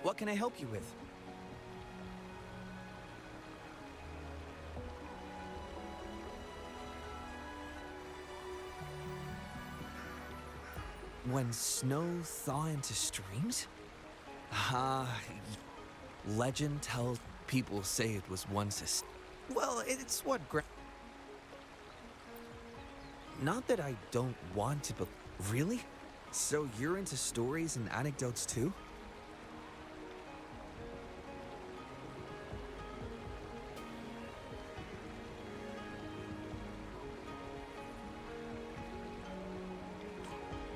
What can I help you with? When snow thaw into streams? Legend tells people say it was once well, it's what Not that I don't want to, but really? So you're into stories and anecdotes too?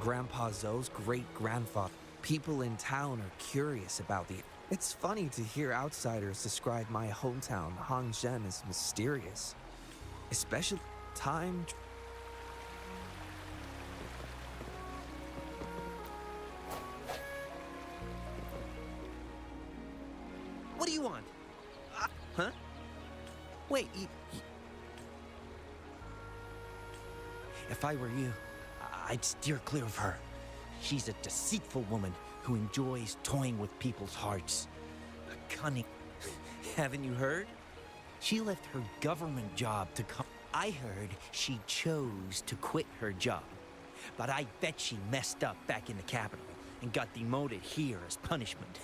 Grandpa Zoe's great-grandfather. People in town are curious about the... It's funny to hear outsiders describe my hometown, Hangzhen, as mysterious. Especially time... What do you want? Huh? Wait, If I were you, I'd steer clear of her. She's a deceitful woman who enjoys toying with people's hearts. A cunning... Haven't you heard? She left her government job to come... I heard she chose to quit her job. But I bet she messed up back in the capital and got demoted here as punishment.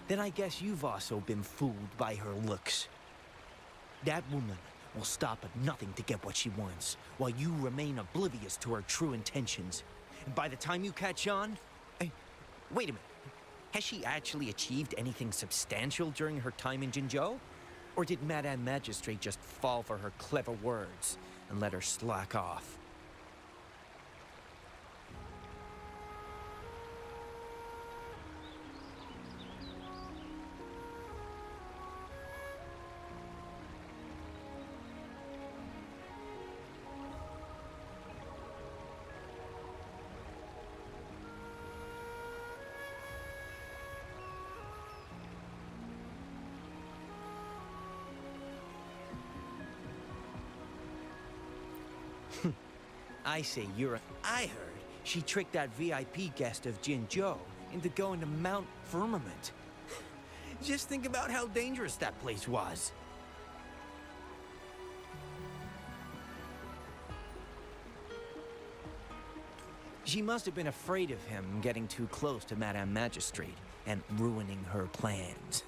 Then I guess you've also been fooled by her looks. That woman will stop at nothing to get what she wants, while you remain oblivious to her true intentions. And by the time you catch on... Hey, wait a minute. Has she actually achieved anything substantial during her time in Jinzhou? Or did Madame Magistrate just fall for her clever words and let her slack off? I say you're a... I heard she tricked that VIP guest of Jinzhou into going to Mount Firmament. Just think about how dangerous that place was. She must have been afraid of him getting too close to Madame Magistrate and ruining her plans.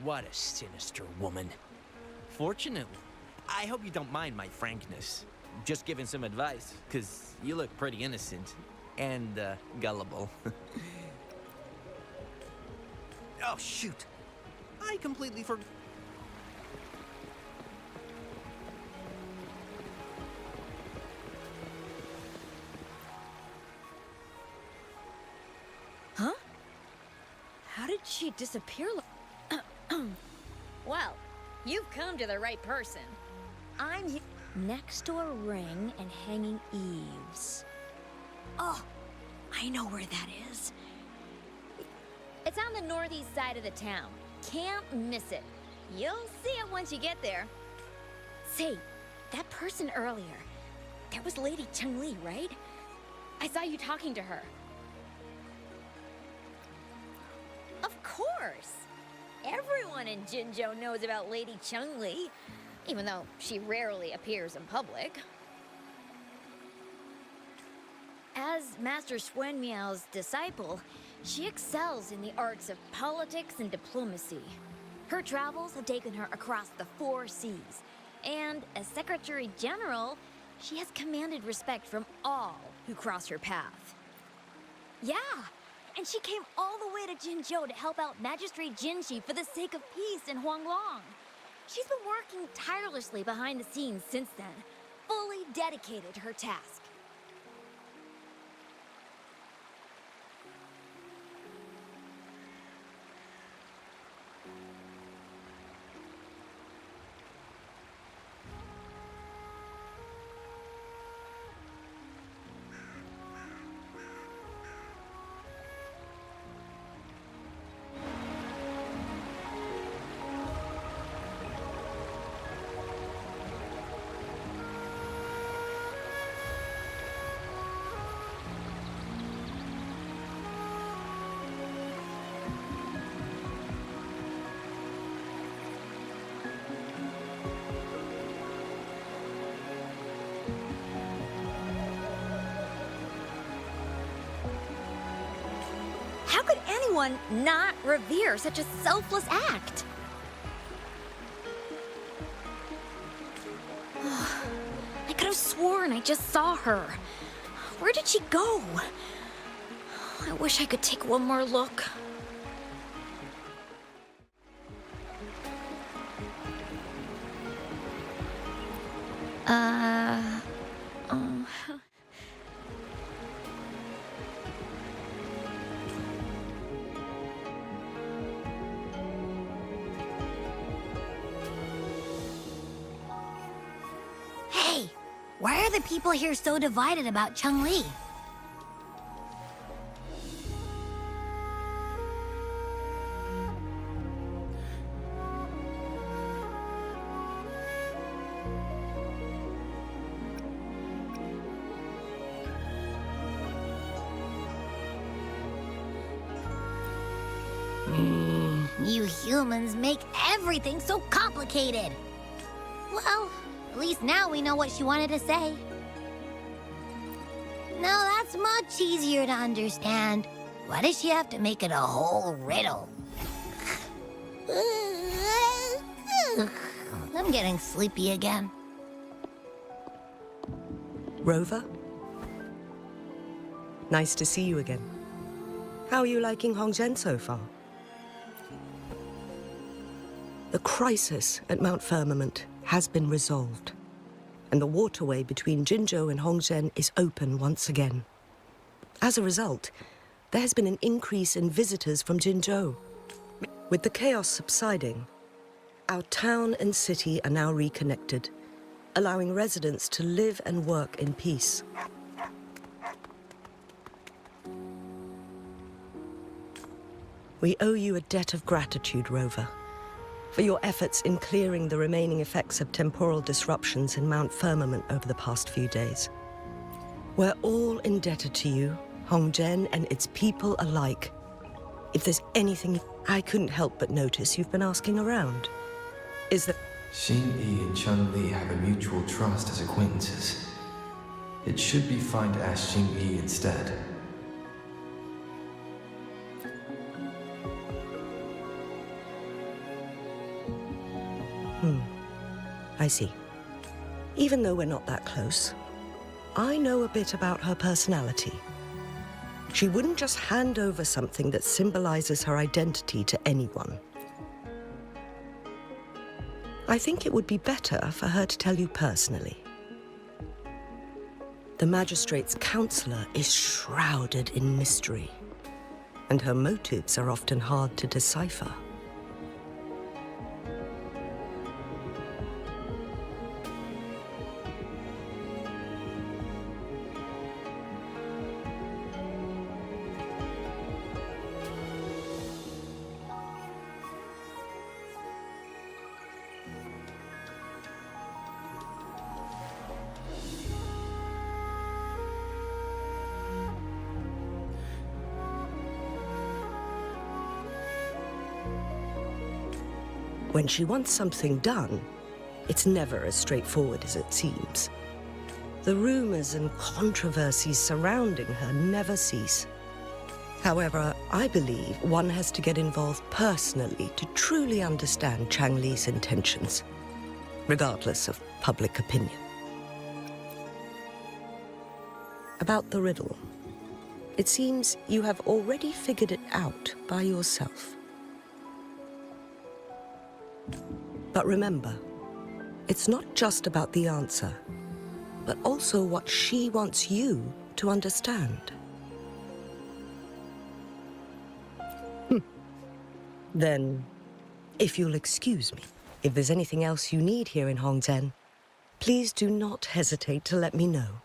What a sinister woman. Fortunately, I hope you don't mind my frankness. Just giving some advice, because you look pretty innocent and gullible. Oh, shoot. I completely forgot. Huh? How did she disappear? Well, you've come to the right person. I'm here. Next door ring and hanging eaves. Oh, I know where that is. It's on the northeast side of the town. Can't miss it. You'll see it once you get there. Say, that person earlier, that was Lady Cheng-Li, right? I saw you talking to her. Of course. Everyone in Jinzhou knows about Lady Cheng-Li, even though she rarely appears in public. As Master Xuan Miao's disciple, she excels in the arts of politics and diplomacy. Her travels have taken her across the 4 seas, and as Secretary General, she has commanded respect from all who cross her path. Yeah, and she came all the way to Jinzhou to help out Magistrate Jinshi for the sake of peace in Huanglong. She's been working tirelessly behind the scenes since then, fully dedicated to her task. anyone not revere such a selfless act? I could have sworn I just saw her. Where did she go? I wish I could take one more look. Hey, why are the people here so divided about Chun-Li? You humans make everything so complicated. Well, at least now we know what she wanted to say. No, that's much easier to understand. Why does she have to make it a whole riddle? I'm getting sleepy again. Rover? Nice to see you again. How are you liking Hongzhen so far? The crisis at Mount Firmament has been resolved, and the waterway between Jinzhou and Hongzhen is open once again. As a result, there has been an increase in visitors from Jinzhou. With the chaos subsiding, our town and city are now reconnected, allowing residents to live and work in peace. We owe you a debt of gratitude, Rover, for your efforts in clearing the remaining effects of temporal disruptions in Mount Firmament over the past few days. We're all indebted to you, Hongzhen and its people alike. If there's anything I couldn't help but notice you've been asking around, is that Xing-Yi and Chun-Li have a mutual trust as acquaintances. It should be fine to ask Xing-Yi instead. I see. Even though we're not that close, I know a bit about her personality. She wouldn't just hand over something that symbolizes her identity to anyone. I think it would be better for her to tell you personally. The magistrate's counselor is shrouded in mystery, and her motives are often hard to decipher. When she wants something done, it's never as straightforward as it seems. The rumors and controversies surrounding her never cease. However, I believe one has to get involved personally to truly understand Chang Li's intentions, regardless of public opinion. About the riddle, it seems you have already figured it out by yourself. But remember, it's not just about the answer, but also what she wants you to understand. Then, if you'll excuse me, if there's anything else you need here in Hongzhen, please do not hesitate to let me know.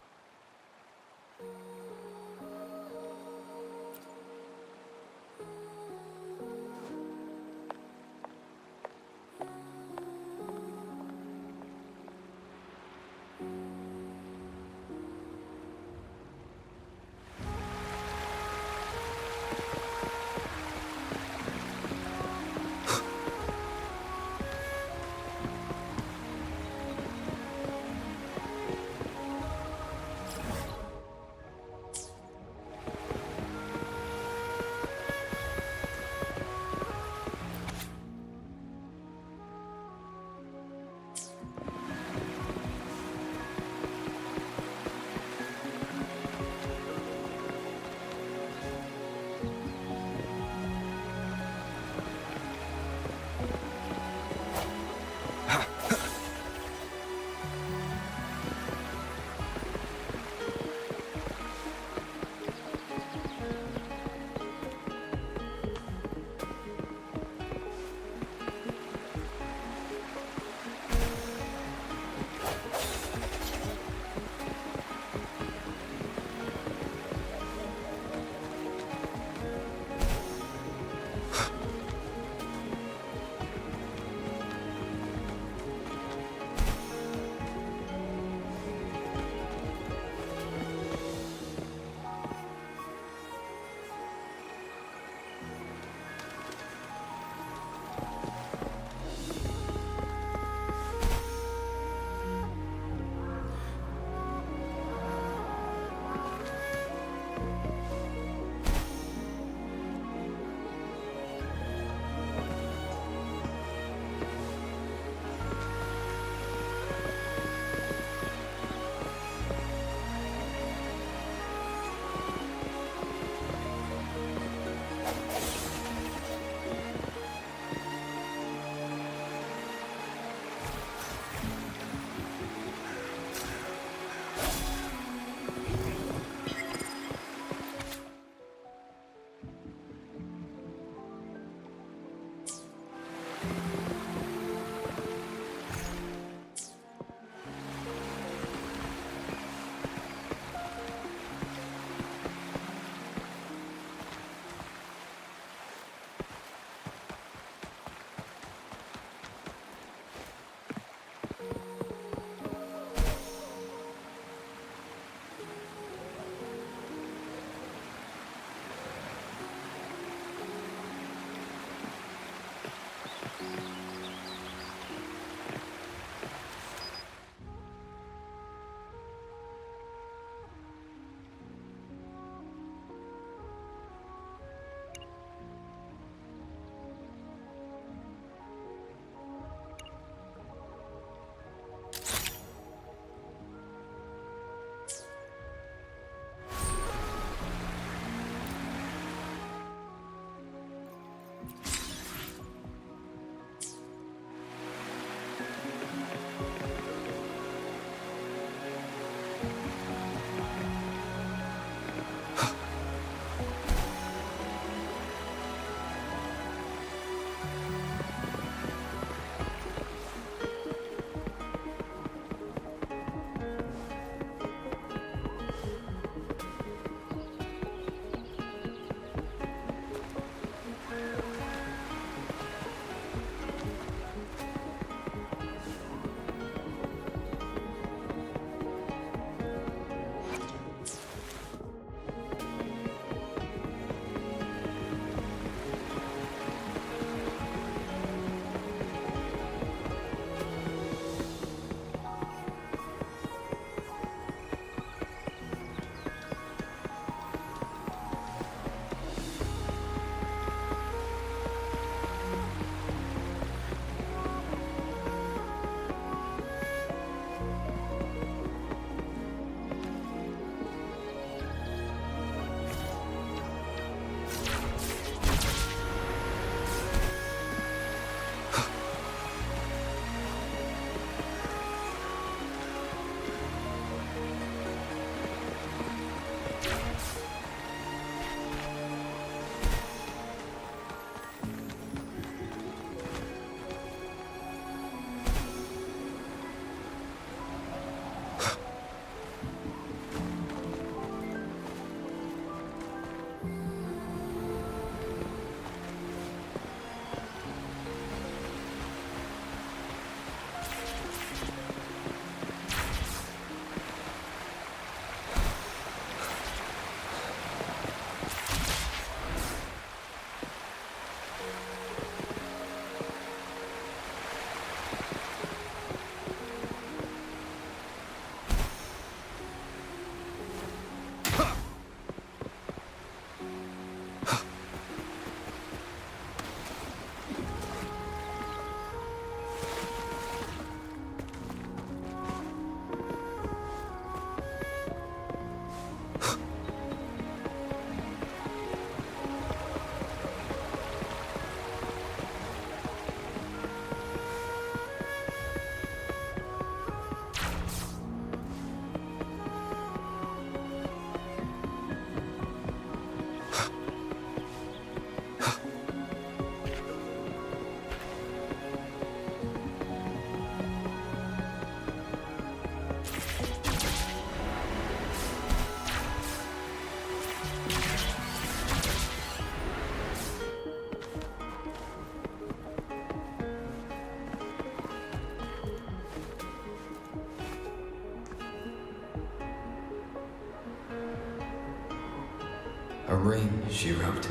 ring, she wrote.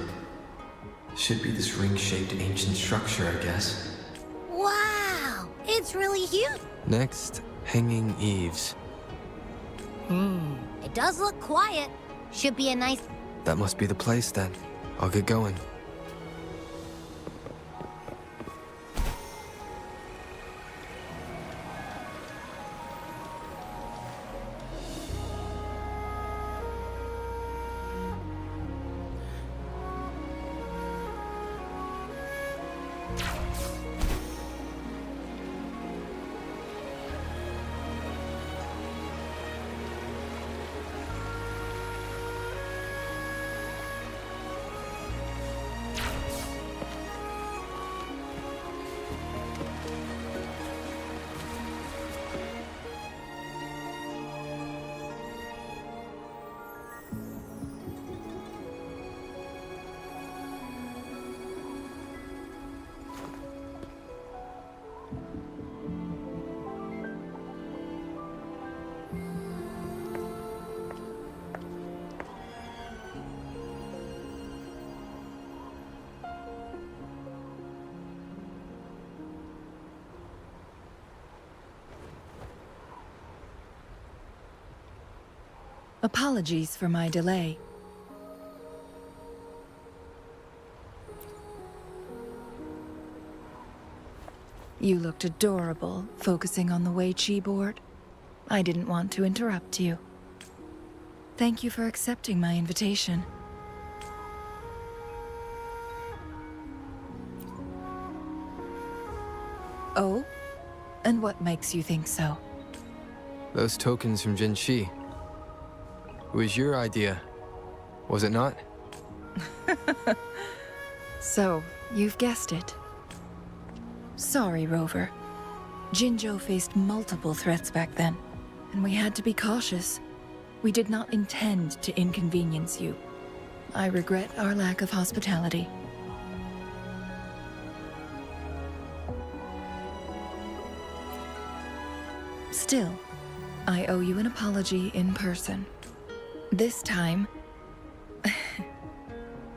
Should be this ring-shaped ancient structure, I guess. Wow! It's really huge! Next, hanging eaves. It does look quiet. Should be a nice... That must be the place then. I'll get going. Apologies for my delay. You looked adorable, focusing on the Wei Chi board. I didn't want to interrupt you. Thank you for accepting my invitation. Oh? And what makes you think so? Those tokens from Jinshi. It was your idea, was it not? So, you've guessed it. Sorry, Rover. Jinzhou faced multiple threats back then, and we had to be cautious. We did not intend to inconvenience you. I regret our lack of hospitality. Still, I owe you an apology in person. This time,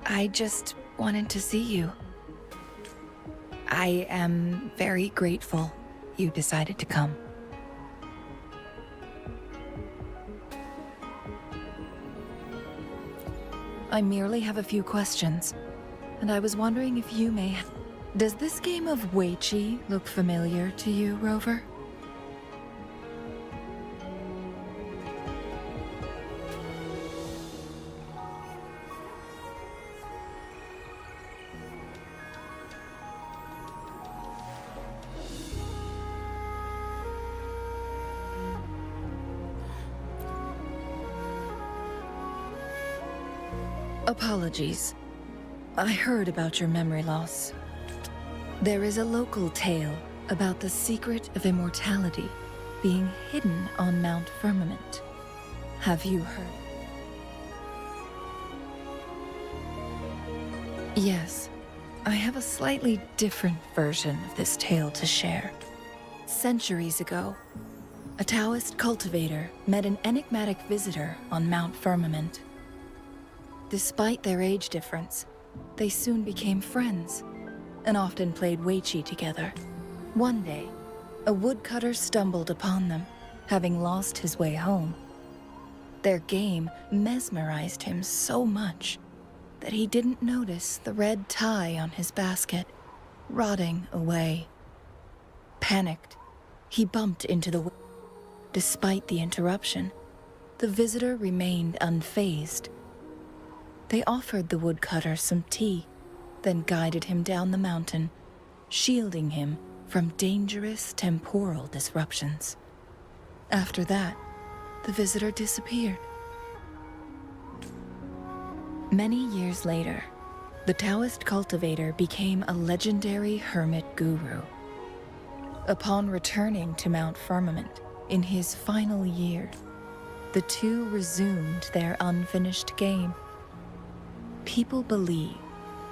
I just wanted to see you. I am very grateful you decided to come. I merely have a few questions, and I was wondering if you may... Does this game of Wei Chi look familiar to you, Rover? Apologies. I heard about your memory loss. There is a local tale about the secret of immortality being hidden on Mount Firmament. Have you heard? Yes, I have a slightly different version of this tale to share. Centuries ago, a Taoist cultivator met an enigmatic visitor on Mount Firmament. Despite their age difference, they soon became friends and often played Wei Chi together. One day, a woodcutter stumbled upon them, having lost his way home. Their game mesmerized him so much that he didn't notice the red tie on his basket, rotting away. Panicked, he bumped into the... Despite the interruption, the visitor remained unfazed. They offered the woodcutter some tea, then guided him down the mountain, shielding him from dangerous temporal disruptions. After that, the visitor disappeared. Many years later, the Taoist cultivator became a legendary hermit guru. Upon returning to Mount Firmament in his final year, the two resumed their unfinished game. People believe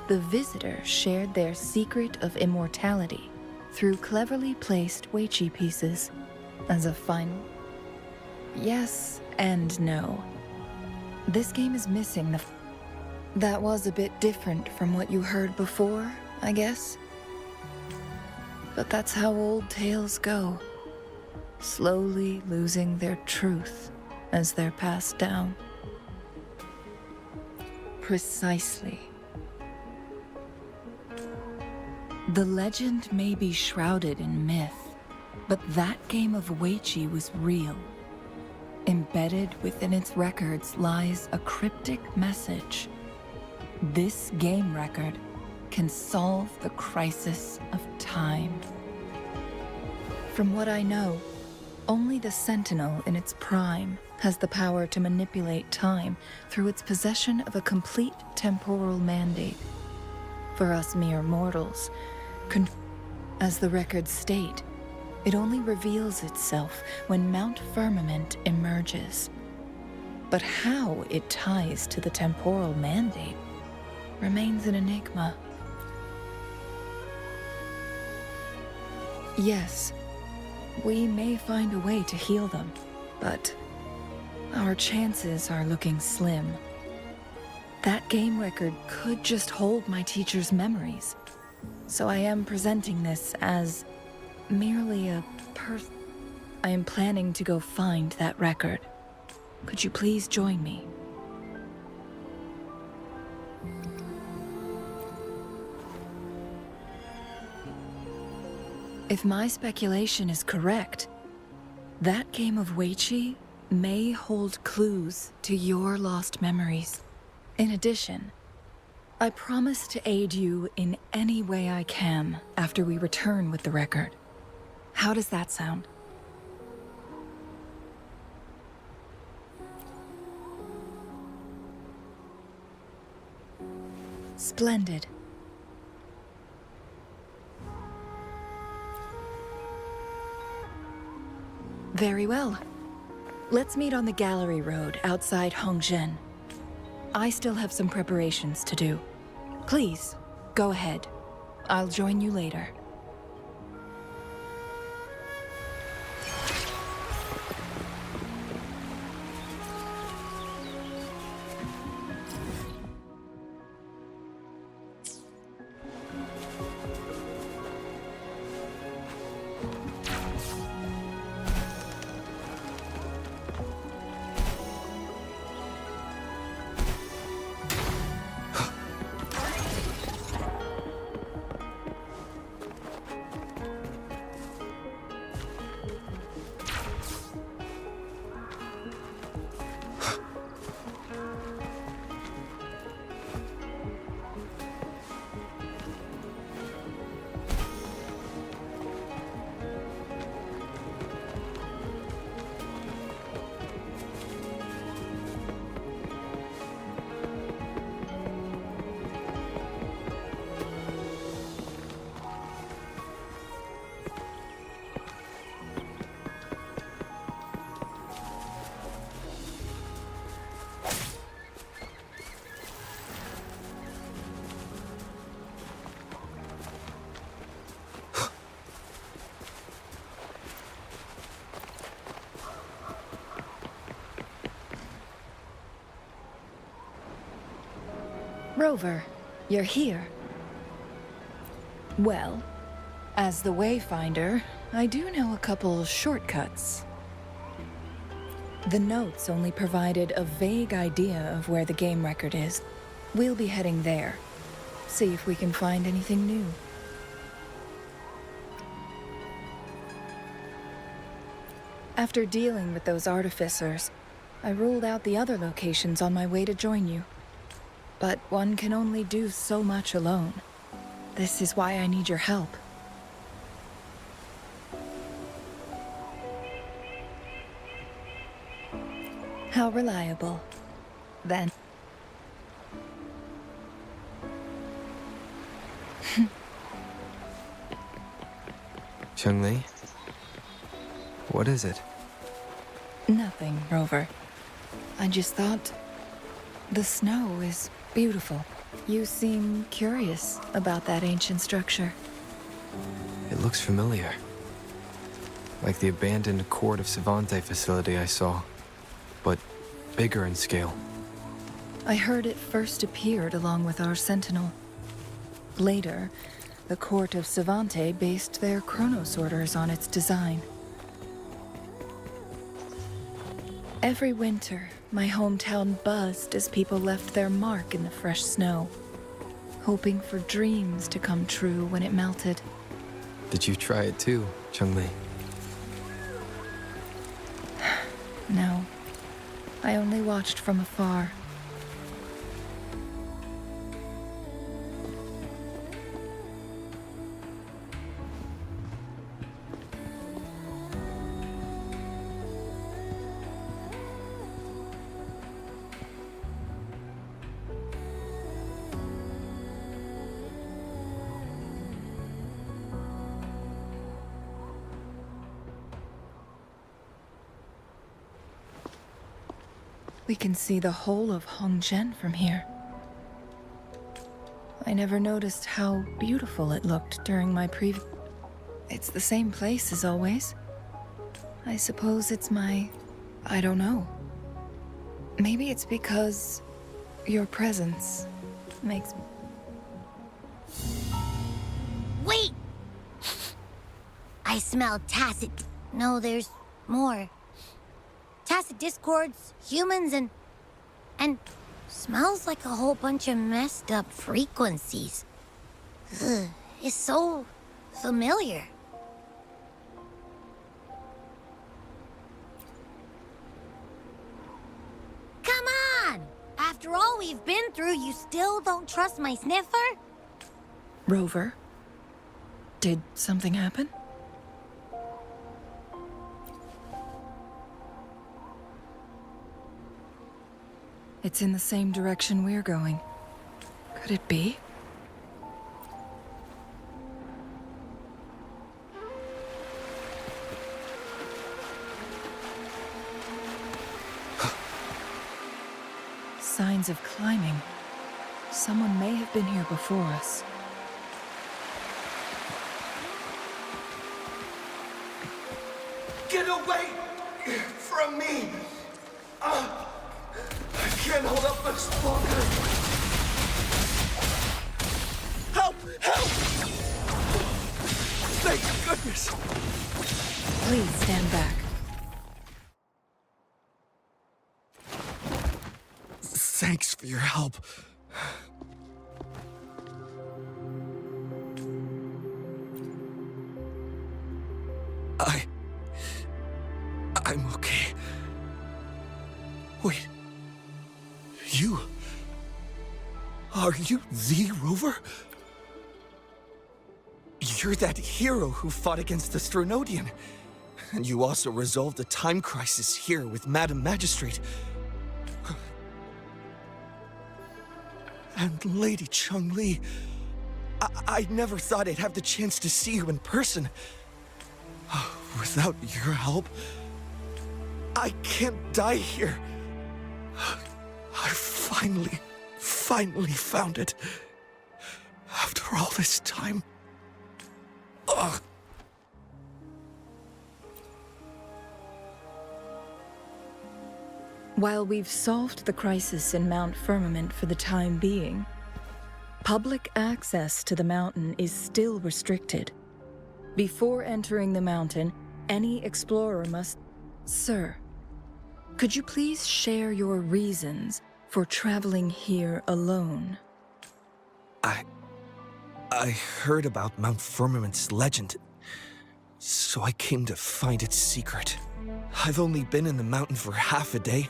the visitor shared their secret of immortality through cleverly placed Wei Chi pieces as a final... Yes and no. This game is missing the... That was a bit different from what you heard before, I guess. But that's how old tales go. Slowly losing their truth as they're passed down. Precisely. The legend may be shrouded in myth, but that game of Weiqi was real. Embedded within its records lies a cryptic message. This game record can solve the crisis of time. From what I know, only the Sentinel in its prime has the power to manipulate time through its possession of a complete temporal mandate. For us mere mortals, as the records state, it only reveals itself when Mount Firmament emerges. But how it ties to the temporal mandate remains an enigma. Yes, we may find a way to heal them, but our chances are looking slim. That game record could just hold my teacher's memories, so I am presenting this as merely I am planning to go find that record. Could you please join me? If my speculation is correct, that game of Weiqi may hold clues to your lost memories. In addition, I promise to aid you in any way I can after we return with the record. How does that sound? Splendid. Very well. Let's meet on the gallery road outside Hongzhen. I still have some preparations to do. Please, go ahead. I'll join you later. Rover, you're here. Well, as the Wayfinder, I do know a couple shortcuts. The notes only provided a vague idea of where the game record is. We'll be heading there. See if we can find anything new. After dealing with those artificers, I ruled out the other locations on my way to join you. But one can only do so much alone. This is why I need your help. How reliable. Then. Cheng-Li? What is it? Nothing, Rover. I just thought the snow is beautiful. You seem curious about that ancient structure. It looks familiar. Like the abandoned Court of Savante facility I saw, but bigger in scale. I heard it first appeared along with our sentinel. Later, the court of Savante based their Chronos orders on its design. Every winter, my hometown buzzed as people left their mark in the fresh snow, hoping for dreams to come true when it melted. Did you try it too, Changli? No, I only watched from afar. We can see the whole of Hongzhen from here. I never noticed how beautiful it looked during my It's the same place as always. I suppose it's I don't know. Maybe it's because your presence makes... Wait! I smell tacit... No, there's more. Tacit discords, humans, and smells like a whole bunch of messed up frequencies. Ugh, it's so familiar. Come on! After all we've been through, you still don't trust my sniffer? Rover? Did something happen? It's in the same direction we're going. Could it be? Signs of climbing. Someone may have been here before us. Get away from me! I can't hold up much longer! Help! Help! Thank goodness! Please stand back. Thanks for your help. I'm okay. Wait. You? Are you the Rover? You're that hero who fought against the Stronodian. And you also resolved a time crisis here with Madam Magistrate. And Lady Changli. I never thought I'd have the chance to see you in person. Without your help, I can't die here. I finally found it. After all this time. Ugh. While we've solved the crisis in Mount Firmament for the time being, public access to the mountain is still restricted. Before entering the mountain, any explorer must... Sir, could you please share your reasons for traveling here alone? I heard about Mount Firmament's legend, so I came to find its secret. I've only been in the mountain for half a day.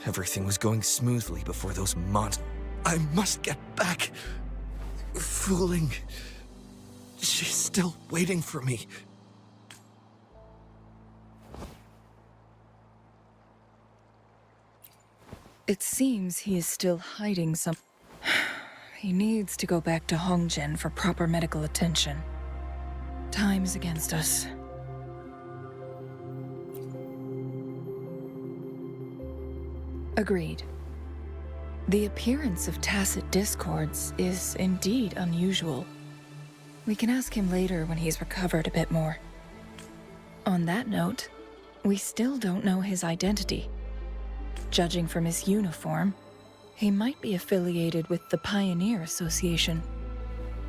Everything was going smoothly before those monsters. I must get back. Fooling. She's still waiting for me. It seems he is still hiding some... He needs to go back to Hongzhen for proper medical attention. Time is against us. Agreed. The appearance of tacit discords is indeed unusual. We can ask him later when he's recovered a bit more. On that note, we still don't know his identity. Judging from his uniform, He might be affiliated with the Pioneer Association.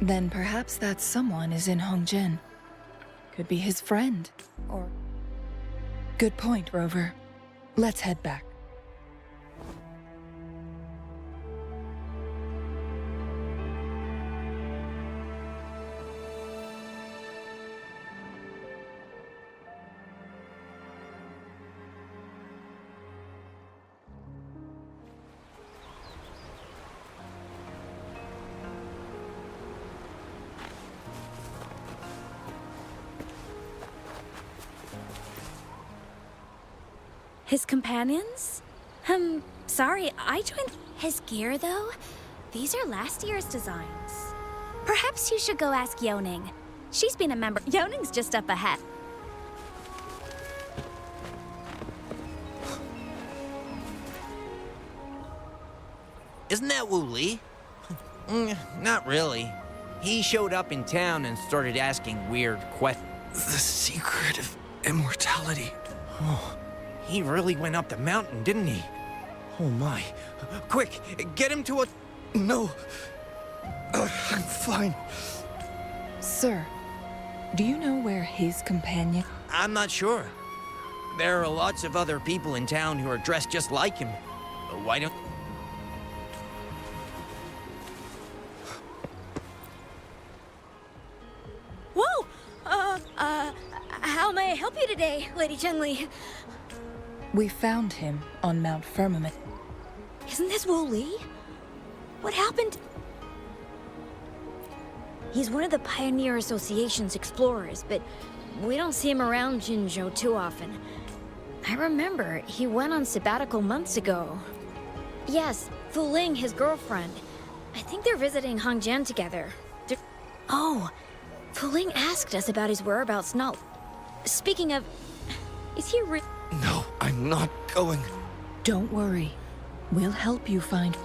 Then perhaps that someone is in Hongjian. Could be his friend, or... Good point, Rover. Let's head back. His companions? Sorry, I joined his gear, though. These are last year's designs. Perhaps you should go ask Yoning. She's been a member. Yoning's just up ahead. Isn't that Wu Li? Not really. He showed up in town and started asking weird questions. The secret of immortality. Oh, he really went up the mountain, didn't he? Oh my. Quick, get him to a... No. I'm fine. Sir, do you know where his companion... I'm not sure. There are lots of other people in town who are dressed just like him. Why don't... Whoa! How may I help you today, Lady Chun-Li? We found him on Mount Firmament. Isn't this Wu Li? What happened? He's one of the Pioneer Association's explorers, but we don't see him around Jinzhou too often. I remember he went on sabbatical months ago. Yes, Fu Ling, his girlfriend. I think they're visiting Hongjian together. Oh, Fu Ling asked us about his whereabouts not... Speaking of... Is he No, I'm not going. Don't worry. We'll help you find...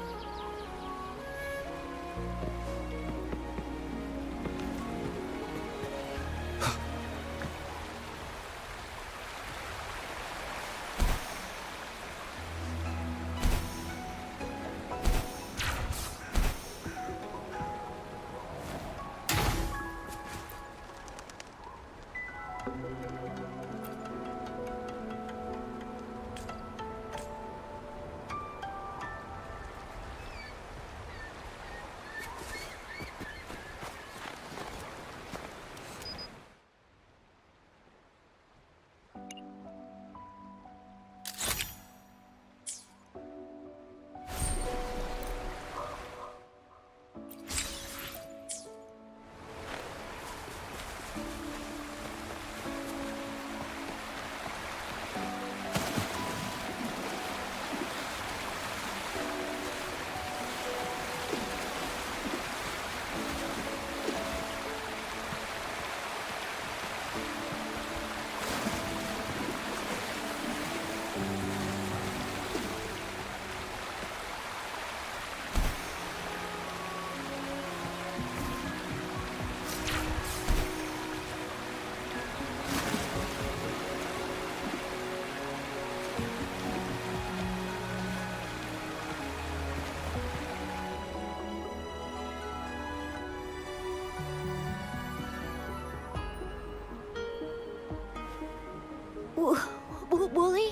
Wooly?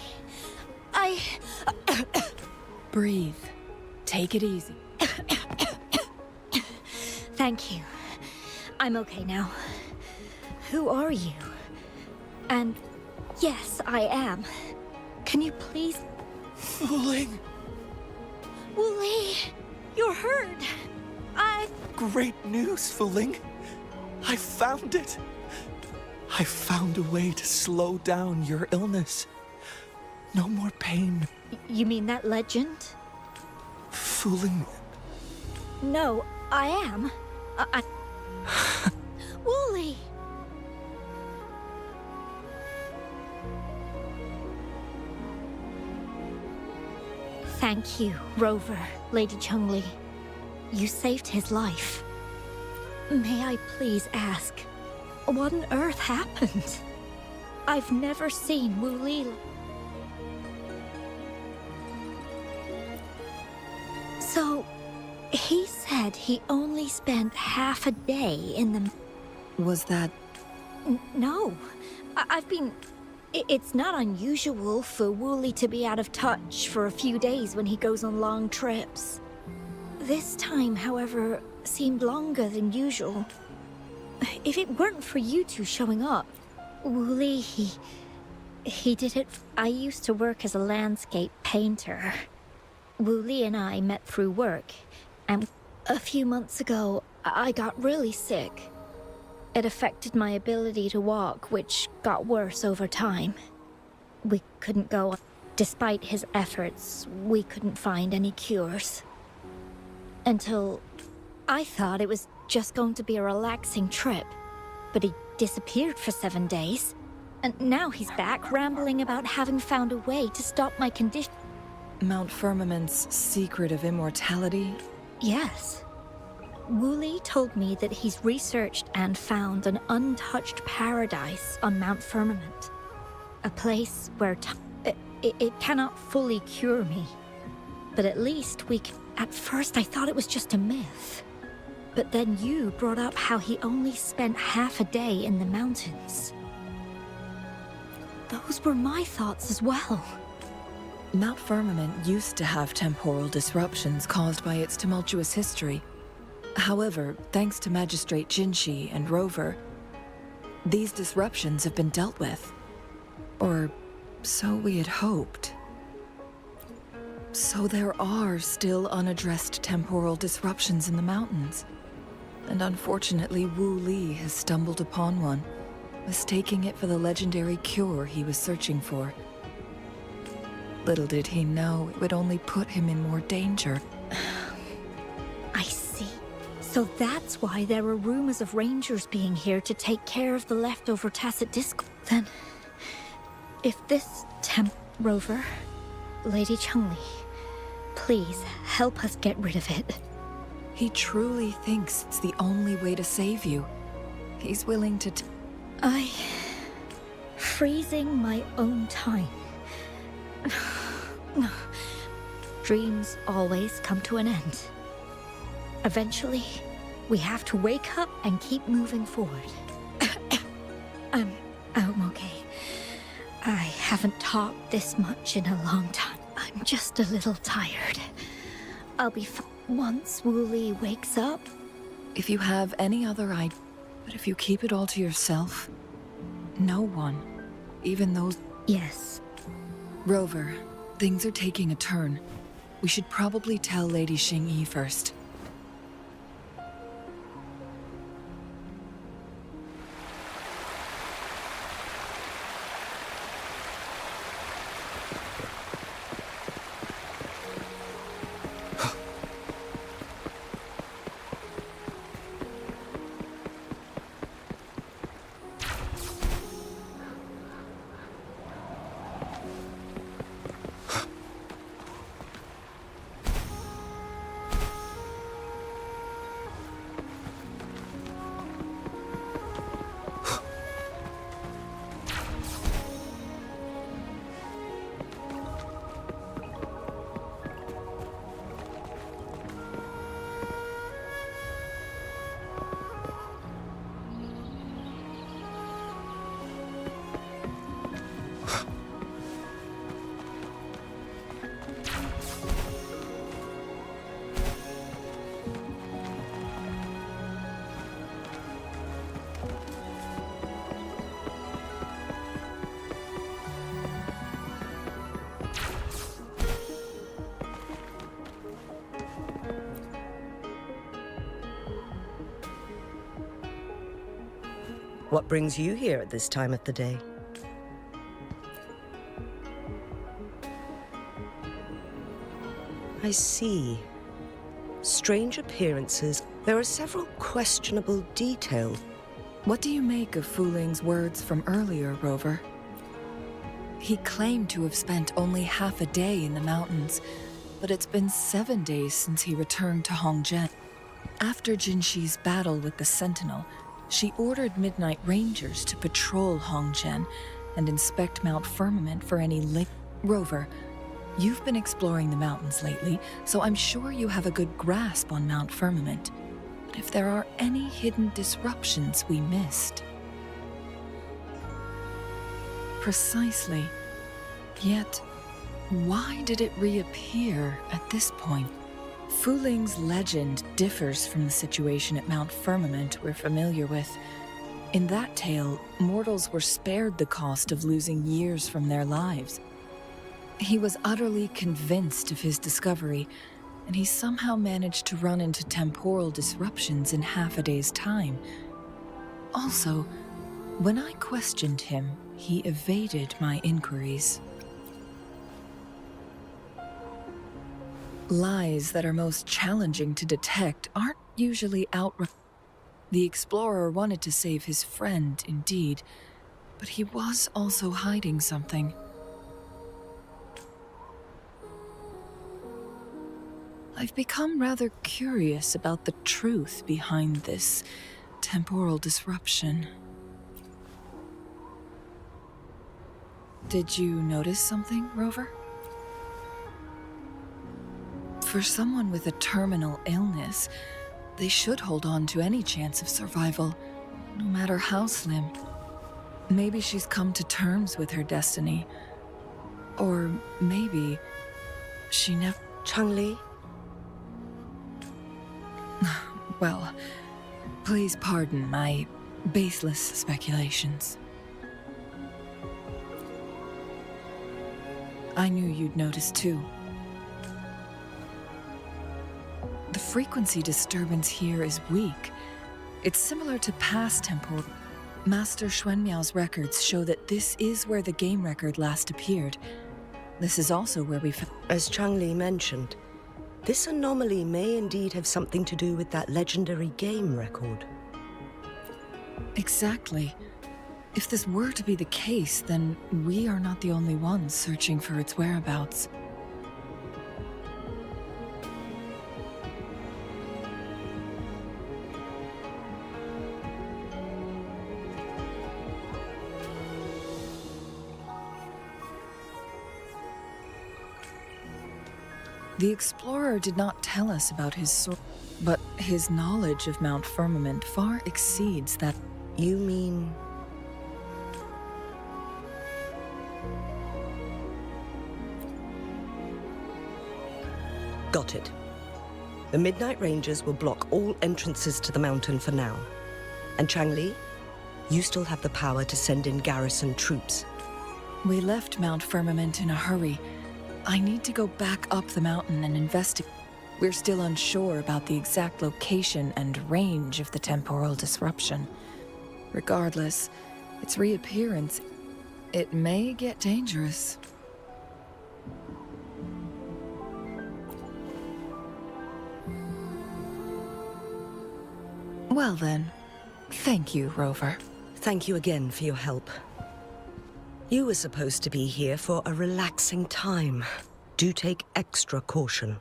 Breathe. Take it easy. Thank you. I'm okay now. Who are you? And yes, I am. Can you please... Fu Ling! Wooly, you're hurt. Great news, Fu Ling. I found it. I found a way to slow down your illness. No more pain. You mean that legend? Fu Ling... No, I am. Wooly! Thank you, Rover, Lady Chun-Li. You saved his life. May I please ask, what on earth happened? I've never seen Wu Li. So, he said he only spent half a day in the... Was that... No. I've been... It's not unusual for Wooly to be out of touch for a few days when he goes on long trips. This time, however, seemed longer than usual. If it weren't for you two showing up, Wooly, he did it... I used to work as a landscape painter. Wooly and I met through work, and a few months ago, I got really sick. It affected my ability to walk, which got worse over time. We couldn't go. Despite his efforts, we couldn't find any cures. Until I thought it was just going to be a relaxing trip. But he disappeared for 7 days. And now he's back rambling about having found a way to stop my condition. Mount Firmament's secret of immortality? Yes. Wooly told me that he's researched and found an untouched paradise on Mount Firmament. A place where it cannot fully cure me. But at least we can... At first I thought it was just a myth. But then you brought up how he only spent half a day in the mountains. Those were my thoughts as well. Mount Firmament used to have temporal disruptions caused by its tumultuous history. However, thanks to Magistrate Jinshi and Rover, these disruptions have been dealt with. Or so we had hoped. So there are still unaddressed temporal disruptions in the mountains. And unfortunately, Wu Li has stumbled upon one, mistaking it for the legendary cure he was searching for. Little did he know it would only put him in more danger. I see. So that's why there were rumors of rangers being here to take care of the leftover tacit disc. Then, if this Rover, Lady Chungli, please help us get rid of it. He truly thinks it's the only way to save you. He's willing to freezing my own time. Dreams always come to an end. Eventually, we have to wake up and keep moving forward. I'm okay. I haven't talked this much in a long time. I'm just a little tired. I'll be fine once Wooly wakes up. If you have any other idea, but if you keep it all to yourself, no one, even those... Yes. Rover, things are taking a turn. We should probably tell Lady Xingyi first. What brings you here at this time of the day? I see. Strange appearances. There are several questionable details. What do you make of Fu Ling's words from earlier, Rover? He claimed to have spent only half a day in the mountains, but it's been 7 days since he returned to Hongzhen. After Jinshi's battle with the Sentinel, she ordered Midnight Rangers to patrol Hongzhen and inspect Mount Firmament for any Rover, You've been exploring the mountains lately, so I'm sure you have a good grasp on Mount Firmament. But if there are any hidden disruptions we missed... Precisely. Yet, why did it reappear at this point? Fu Ling's legend differs from the situation at Mount Firmament we're familiar with. In that tale, mortals were spared the cost of losing years from their lives. He was utterly convinced of his discovery, and he somehow managed to run into temporal disruptions in half a day's time. Also, when I questioned him, he evaded my inquiries. Lies that are most challenging to detect aren't usually outright. The explorer wanted to save his friend, indeed, but he was also hiding something. I've become rather curious about the truth behind this temporal disruption. Did you notice something, Rover? For someone with a terminal illness, they should hold on to any chance of survival, no matter how slim. Maybe she's come to terms with her destiny. Or maybe she never... Changli? Well, please pardon my baseless speculations. I knew you'd notice too. The frequency disturbance here is weak. It's similar to past temporal... Master Xuanmiao's records show that this is where the game record last appeared. This is also where we... As Changli mentioned, this anomaly may indeed have something to do with that legendary game record. Exactly. If this were to be the case, then we are not the only ones searching for its whereabouts. The explorer did not tell us about his source, but his knowledge of Mount Firmament far exceeds that. You mean... Got it. The Midnight Rangers will block all entrances to the mountain for now. And Changli, you still have the power to send in garrison troops. We left Mount Firmament in a hurry. I need to go back up the mountain and investigate. We're still unsure about the exact location and range of the temporal disruption. Regardless, its reappearance, it may get dangerous. Well then, thank you, Rover. Thank you again for your help. You were supposed to be here for a relaxing time. Do take extra caution.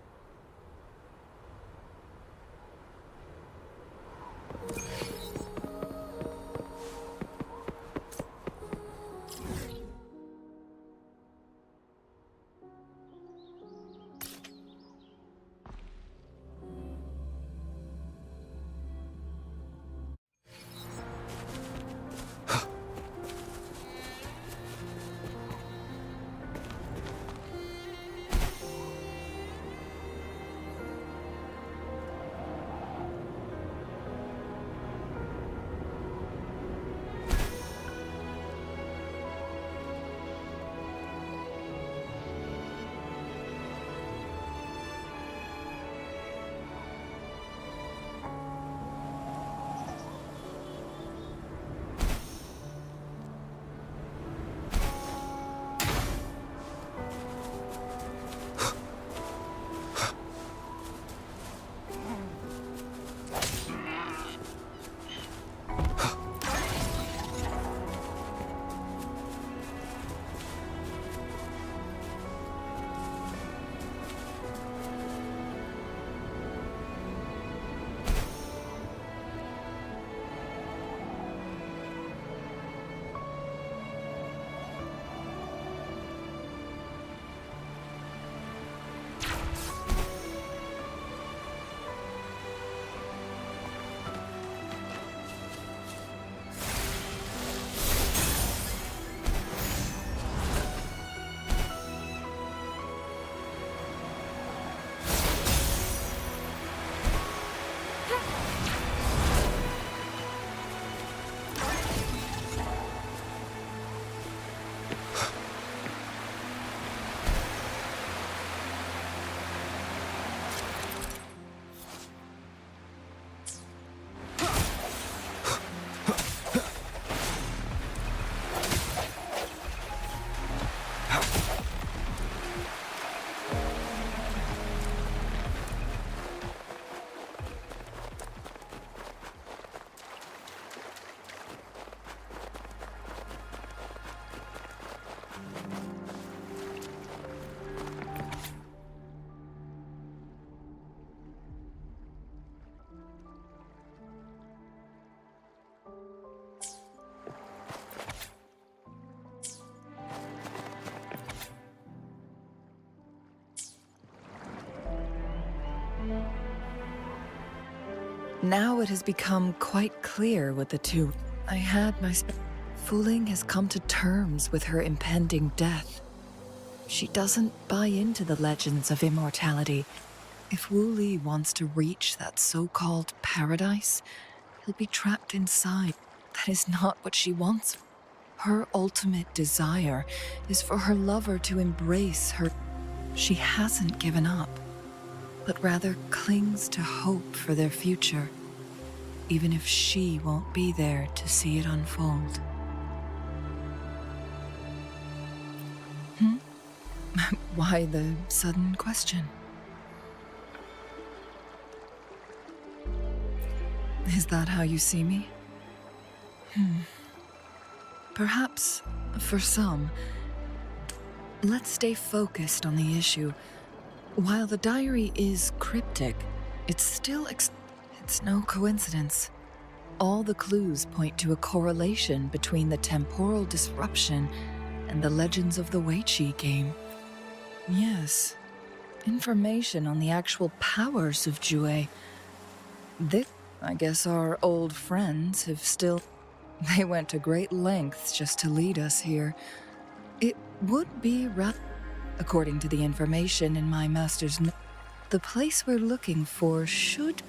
Now it has become quite clear what the two... I had my... Fuling has come to terms with her impending death. She doesn't buy into the legends of immortality. If Wu Li wants to reach that so-called paradise, he'll be trapped inside. That is not what she wants. Her ultimate desire is for her lover to embrace her. She hasn't given up, but rather clings to hope for their future, even if she won't be there to see it unfold. Why the sudden question? Is that how you see me? Perhaps, for some, let's stay focused on the issue. While the diary is cryptic, it's still it's no coincidence. All the clues point to a correlation between the temporal disruption and the legends of the Weiqi game. Yes, information on the actual powers of Jue. I guess our old friends have still... They went to great lengths just to lead us here. It would be according to the information in my master's the place we're looking for should...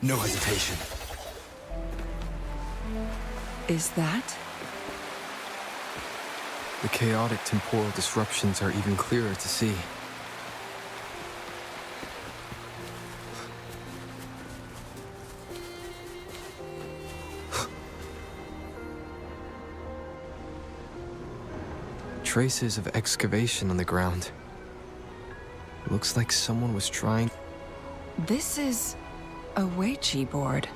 No hesitation. Is that? The chaotic temporal disruptions are even clearer to see. Traces of excavation on the ground. Looks like someone was trying... This is a Weiqi board.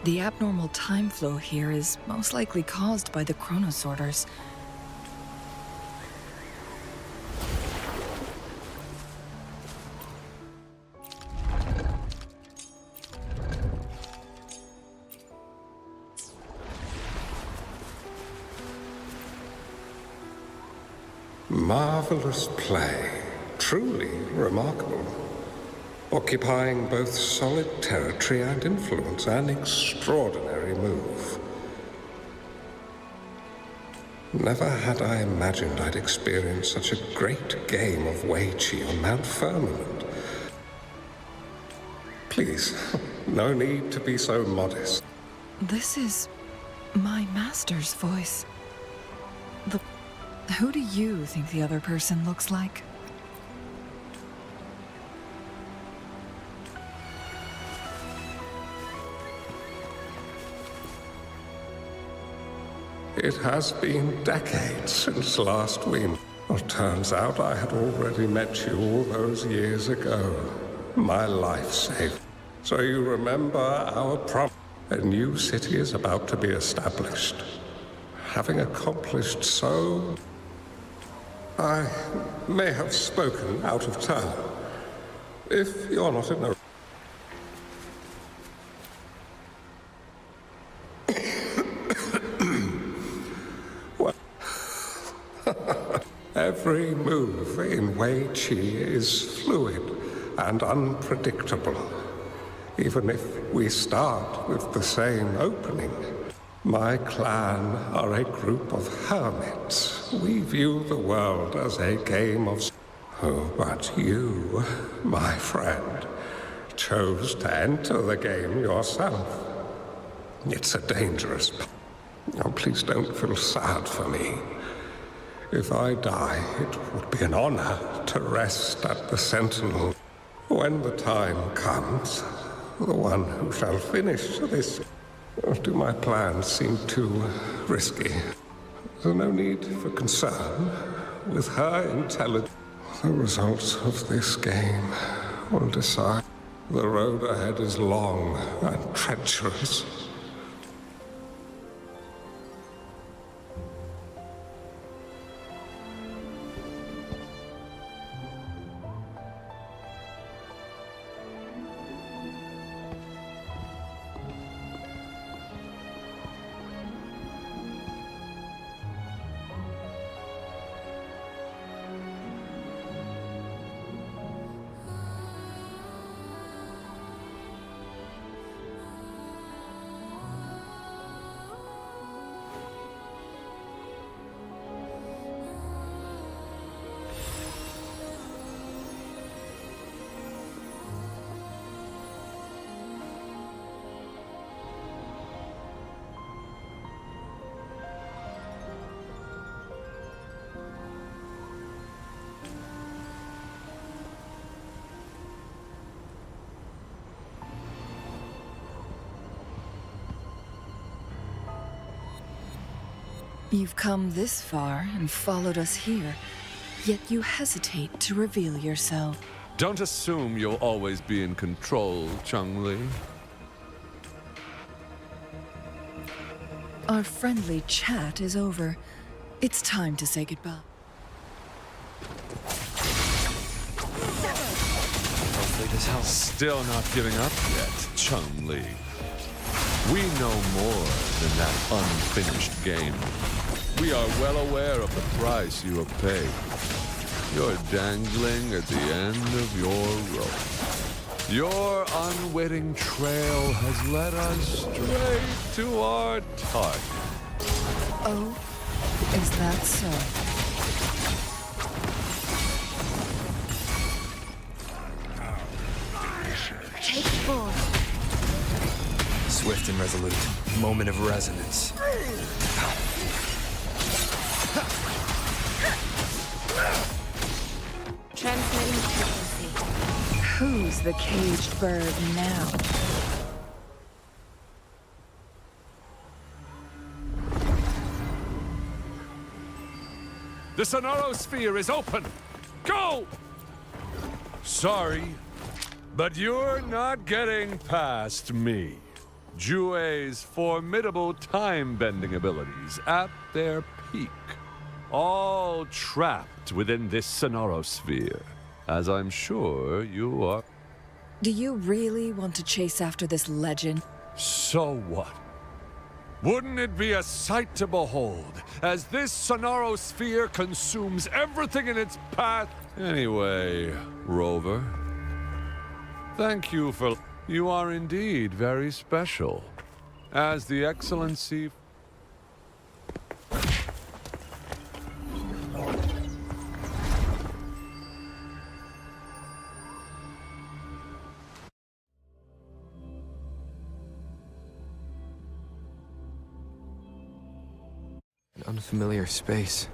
The abnormal time flow here is most likely caused by the chronosorters. Marvelous play. Truly remarkable. Occupying both solid territory and influence, an extraordinary move. Never had I imagined I'd experience such a great game of Weiqi on Mount Firmament. Please, no need to be so modest. This is my master's voice. Who do you think the other person looks like? It has been decades since last we... Well, turns out I had already met you all those years ago. My life saved. So you remember our promise. A new city is about to be established. Having accomplished so... I may have spoken out of turn. If you're not in a... Every move in Weiqi is fluid and unpredictable. Even if we start with the same opening. My clan are a group of hermits. We view the world as a game of... Oh, but you, my friend, chose to enter the game yourself. It's a dangerous... Oh, please don't feel sad for me. If I die, it would be an honor to rest at the Sentinel. When the time comes, the one who shall finish this... Do my plans seem too risky? There's no need for concern. With her intelligence, the results of this game will decide. The road ahead is long and treacherous. You've come this far and followed us here, yet you hesitate to reveal yourself. Don't assume you'll always be in control, Chun-Li. Our friendly chat is over. It's time to say goodbye. Hopefully this helps. Still not giving up yet, Chun-Li. We know more than that unfinished game. We are well aware of the price you have paid. You're dangling at the end of your rope. Your unwitting trail has led us straight to our target. Oh, is that so? Take 4. Swift and resolute. Moment of resonance. Transmitting frequency. Who's the caged bird now? The sonorosphere is open! Go! Sorry, but you're not getting past me. Jue's formidable time-bending abilities at their peak. All trapped within this sonorosphere, as I'm sure you are. Do you really want to chase after this legend? So what? Wouldn't it be a sight to behold, as this sonorosphere consumes everything in its path? Anyway, Rover, thank you for... You are indeed very special. As the Excellency... An unfamiliar space.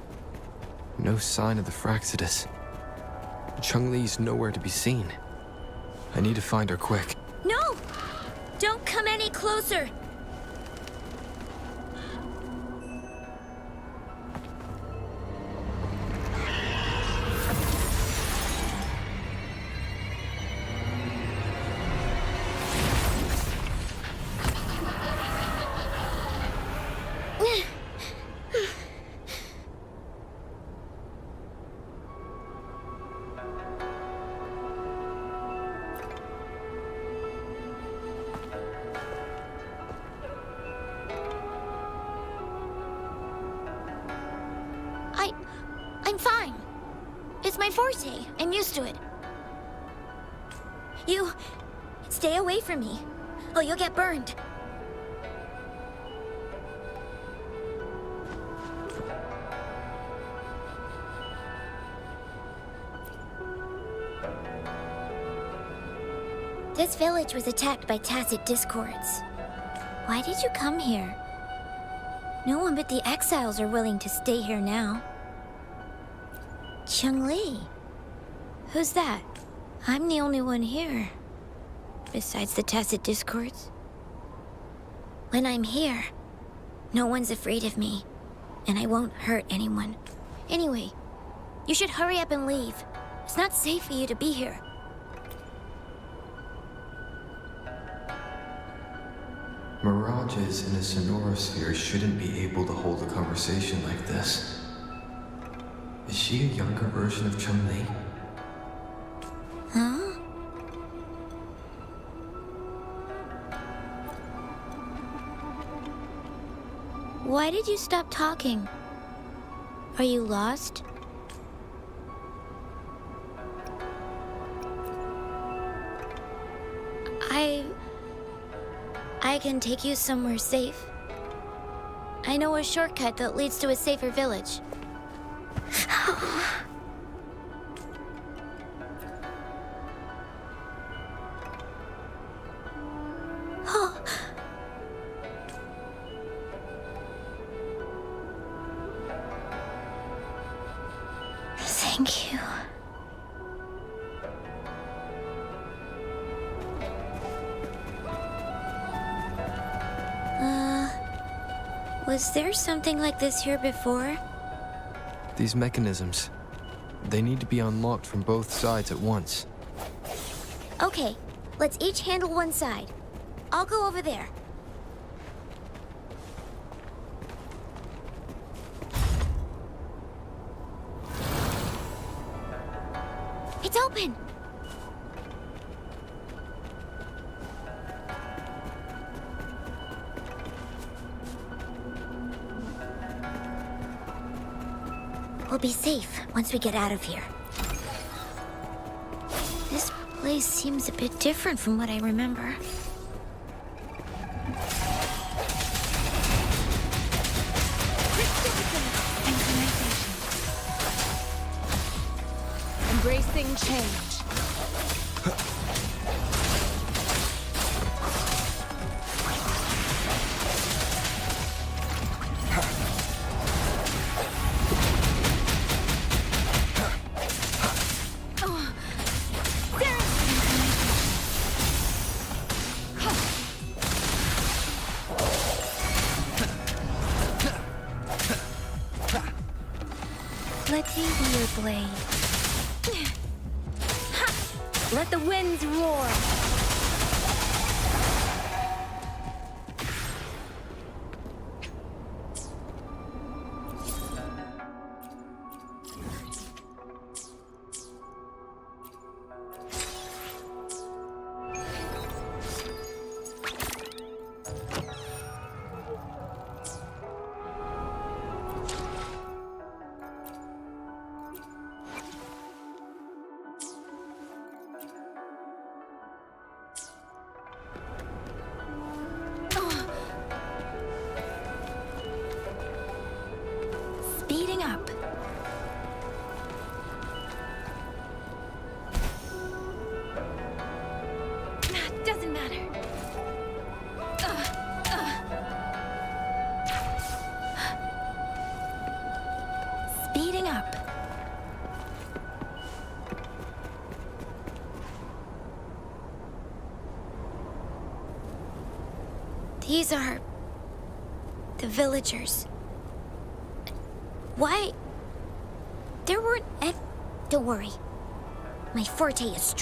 No sign of the Fraxidus. Chun-Li's nowhere to be seen. I need to find her quick. No! Don't come any closer! I'm fine. It's my forte. I'm used to it. You... stay away from me. Oh, you'll get burned. This village was attacked by tacit discords. Why did you come here? No one but the exiles are willing to stay here now. Chun-Li? Who's that? I'm the only one here. Besides the tacit discords. When I'm here, no one's afraid of me. And I won't hurt anyone. Anyway, you should hurry up and leave. It's not safe for you to be here. Mirages in a sonorosphere shouldn't be able to hold a conversation like this. Is she a younger version of Chun-Li? Huh? Why did you stop talking? Are you lost? I can take you somewhere safe. I know a shortcut that leads to a safer village. Oh. Thank you. Was there something like this here before? These mechanisms, they need to be unlocked from both sides at once. Okay, let's each handle one side. I'll go over there. It's open! We'll be safe once we get out of here. This place seems a bit different from what I remember. Embracing change. Let me be your blade. Let the winds roar. Speeding up. Doesn't matter. Speeding up. These are the villagers. Why? There weren't Don't worry. My forte is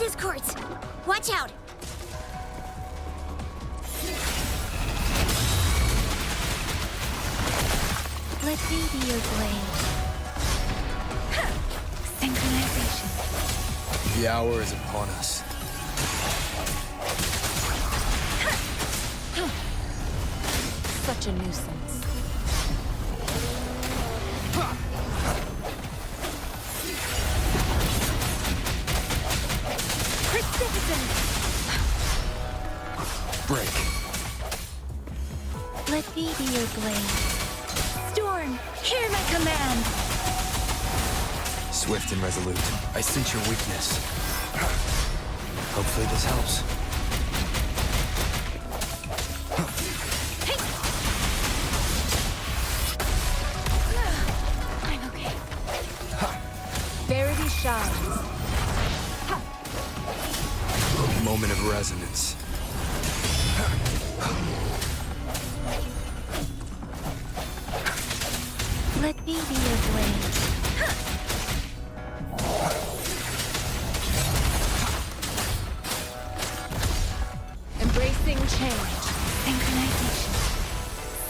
discords. Watch out. Let me be your blade. Synchronization. The hour is upon us. Such a nuisance. Break. Let me be your blade. Storm, hear my command. Swift and resolute. I sense your weakness. Hopefully this helps. I'm okay. Verity shines. Moment of resonance. Let me be your blade. Embracing change. Synchronization.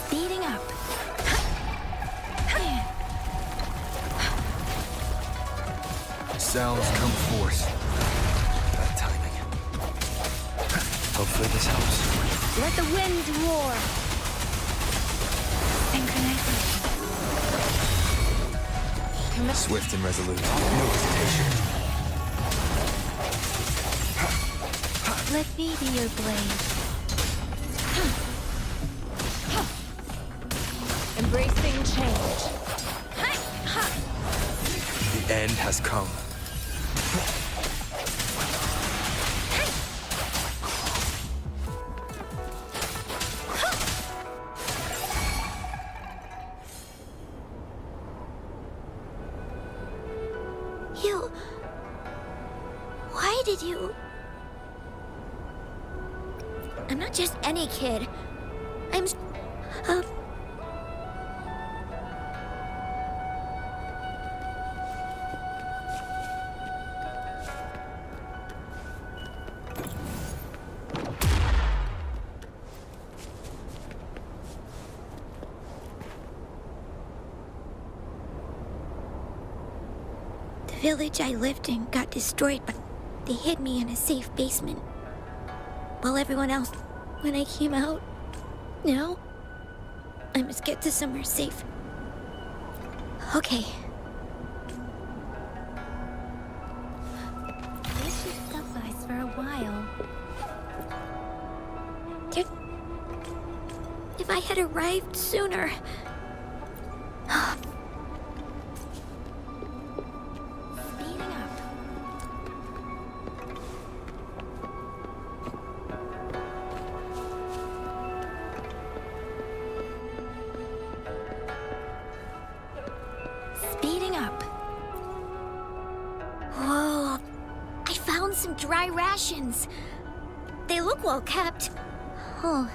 Speeding up. Sounds come forth. Hopefully this helps. Let the winds roar. Synchronization. Swift and resolute. No hesitation. Let me be your blade. Embracing change. The end has come. Why did you... I'm not just any kid. I'm... The village I lived in got destroyed, but they hid me in a safe basement. While everyone else, when I came out, now, I must get to somewhere safe. Okay. They should suffice for a while. If I had arrived sooner... Speeding up. Speeding up. Whoa. I found some dry rations. They look well kept. Oh,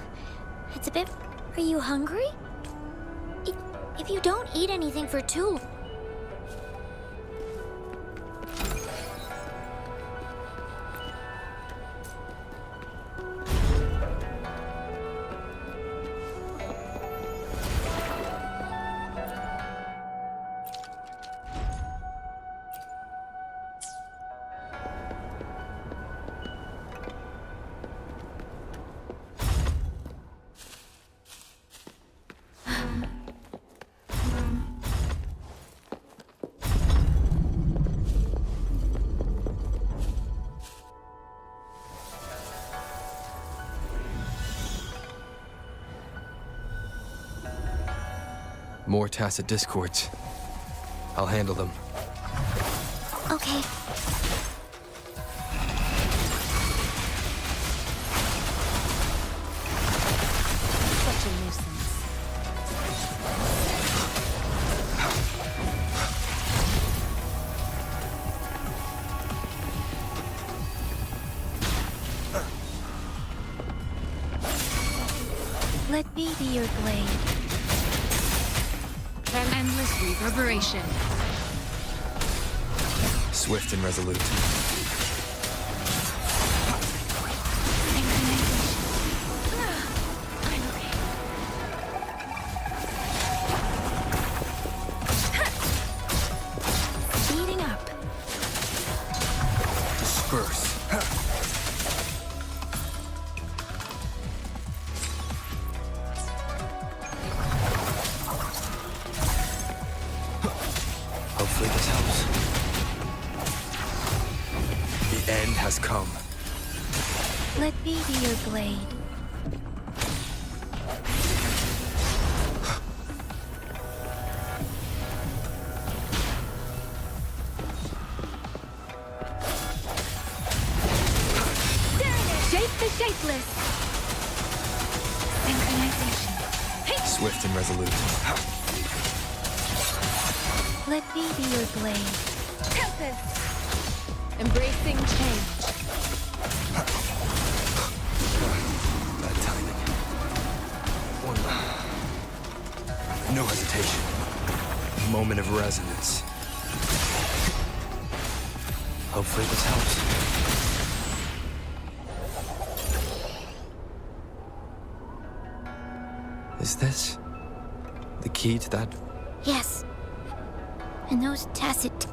it's a bit... Are you hungry? If you don't eat anything for too... More tacit discords. I'll handle them. Okay. Such a nuisance. Let me be your blade. An endless reverberation. Swift and resolute. I'm okay. Speeding up. Disperse. Hopefully this helps. The end has come. Let me be your blade. Shape the shapeless. Synchronization. Swift and resolute. Let me be your blade. Tempest. Embracing change. Bad timing. No hesitation. Moment of resonance. Hopefully this helps. Is this the key to that? Yes. And those tacit...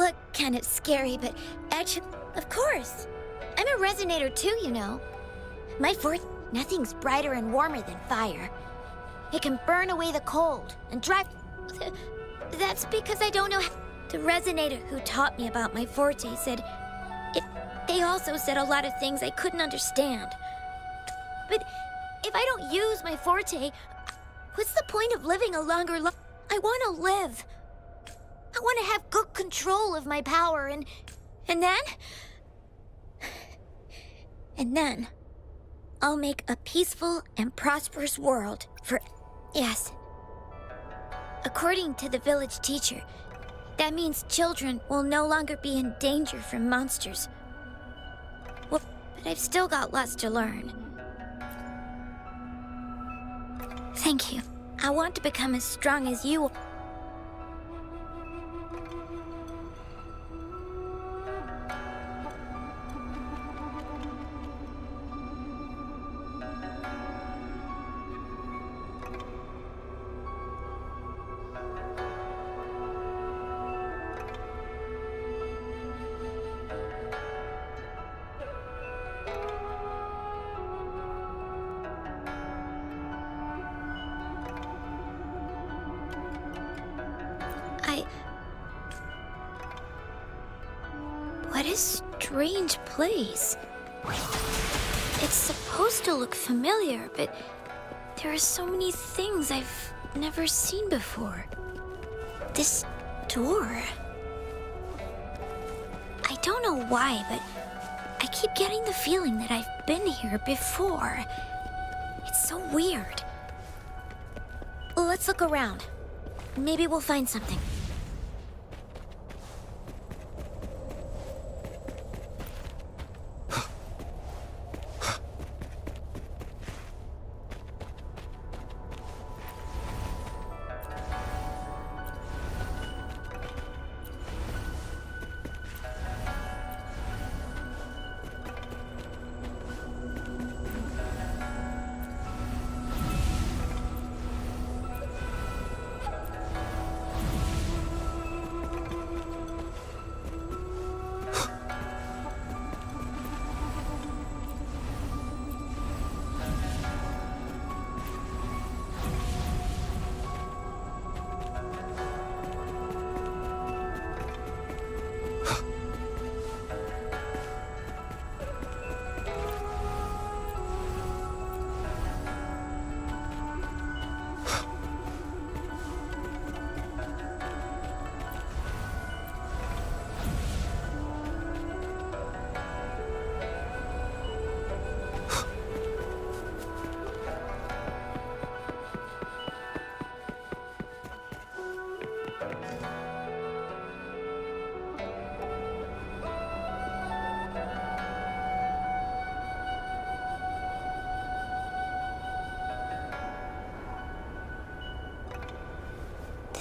look kind of scary, but actually, of course. I'm a resonator too, you know. My forte, nothing's brighter and warmer than fire. It can burn away the cold and drive... That's because I don't know how... The resonator who taught me about my forte said... They also said a lot of things I couldn't understand. But if I don't use my forte, what's the point of living a longer life? I want to live. I want to have good control of my power, and then... And then, I'll make a peaceful and prosperous world for... Yes. According to the village teacher, that means children will no longer be in danger from monsters. Well, but I've still got lots to learn. Thank you. I want to become as strong as you. What a strange place. It's supposed to look familiar, but there are so many things I've never seen before. This door... I don't know why, but I keep getting the feeling that I've been here before. It's so weird. Let's look around. Maybe we'll find something.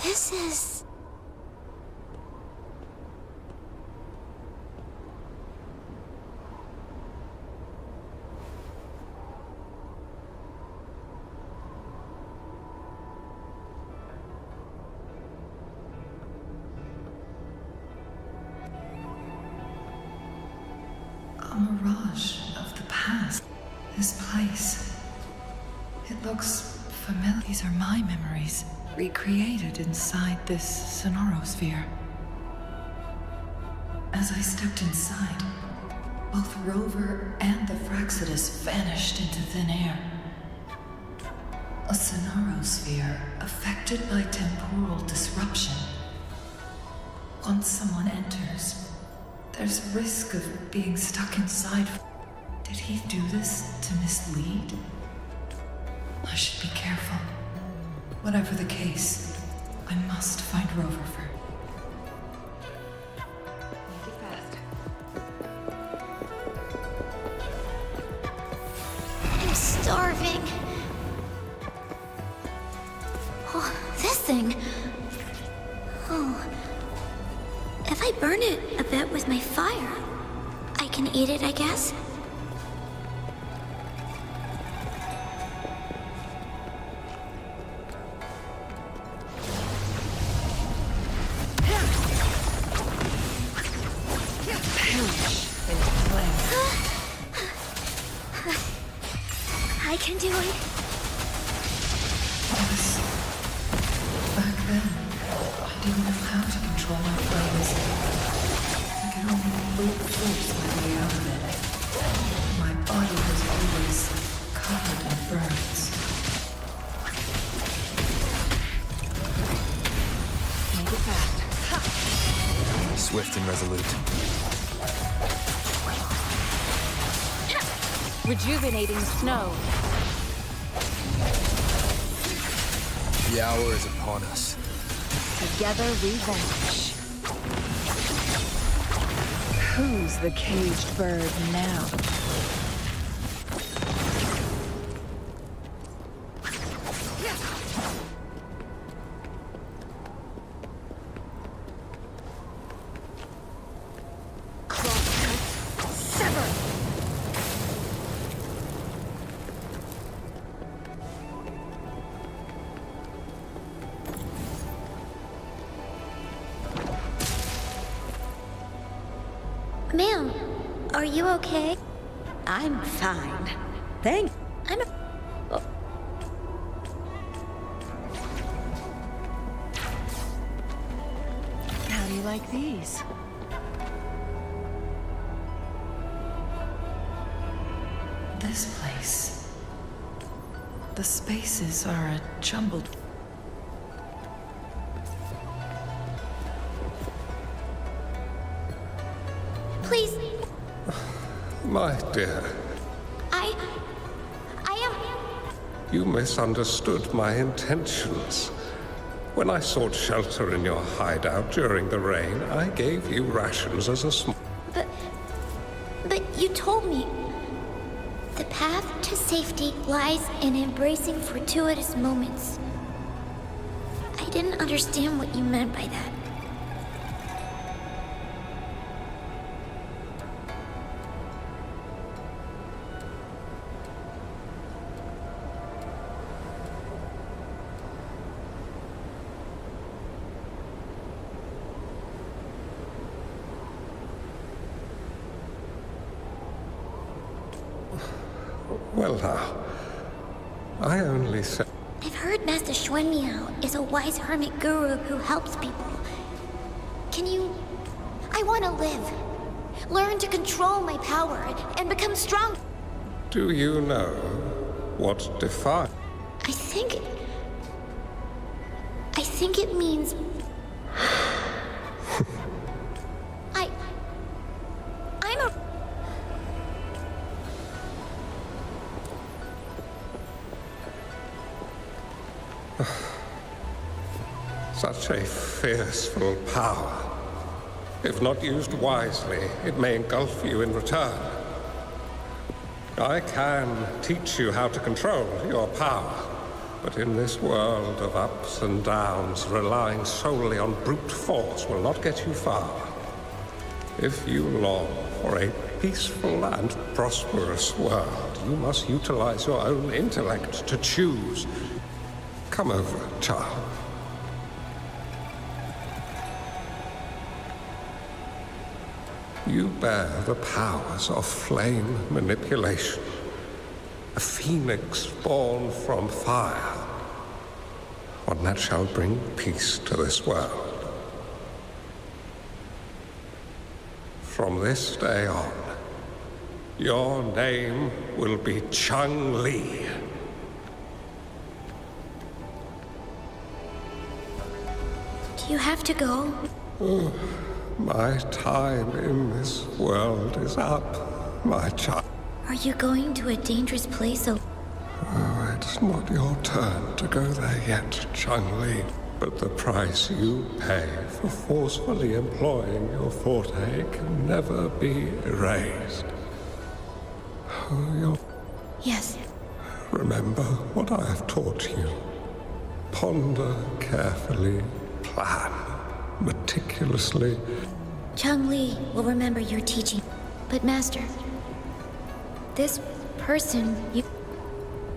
This is... A mirage of the past. This place. It looks familiar. These are my memories, recreated inside this sonorosphere. As I stepped inside, both Rover and the Fraxidus vanished into thin air. A sonorosphere affected by temporal disruption. Once someone enters, there's risk of being stuck inside. Did he do this to mislead? I should be careful. Whatever the case, I must find Rover first. I'm starving. Oh, this thing. Oh. If I burn it a bit with my fire, I can eat it, I guess? can do it. Yes. Back then, I didn't know how to control my flames. I could only brute force my way out of it. My body was always covered in burns. Make it fast. Swift and resolute. Rejuvenating snow. The hour is upon us. Together we vanish. Who's the caged bird now? Ma'am, are you okay? I'm fine. Thank. I'm How do you like these? This place. The spaces are a jumbled. Please, My dear, I am... you misunderstood my intentions. When I sought shelter in your hideout during the rain, I gave you rations as a small... But you told me the path to safety lies in embracing fortuitous moments. I didn't understand what you meant by that. Well now, I only said... I've heard Master Xuanmiao is a wise hermit guru who helps people. Can you... I want to live. Learn to control my power and become strong. Do you know what defines... I think it means... I'm a... Such a fearful power. If not used wisely, it may engulf you in return. I can teach you how to control your power, but in this world of ups and downs, relying solely on brute force will not get you far. If you long for a peaceful and prosperous world, you must utilize your own intellect to choose. Come over, child. You bear the powers of flame manipulation, a phoenix born from fire, one that shall bring peace to this world. From this day on, your name will be Chun-Li. Do you have to go? My time in this world is up, my child. Are you going to a dangerous place? Oh, it's not your turn to go there yet, Chun-Li. But the price you pay for forcefully employing your forte can never be erased. Yes. Remember what I have taught you. Ponder carefully, plan meticulously. Chun-Li will remember your teaching. But Master, this person you...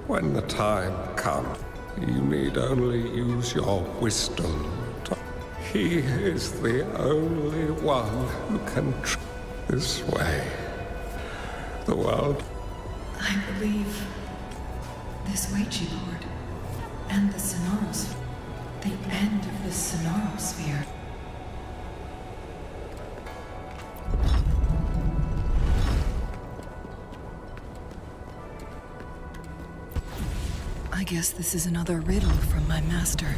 When the time comes, you need only use your wisdom. He is the only one who can this way. The world... I believe This Weichi board. And the Sonoros. The end of the Sonorosphere. I guess this is another riddle from my master.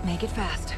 Make it fast.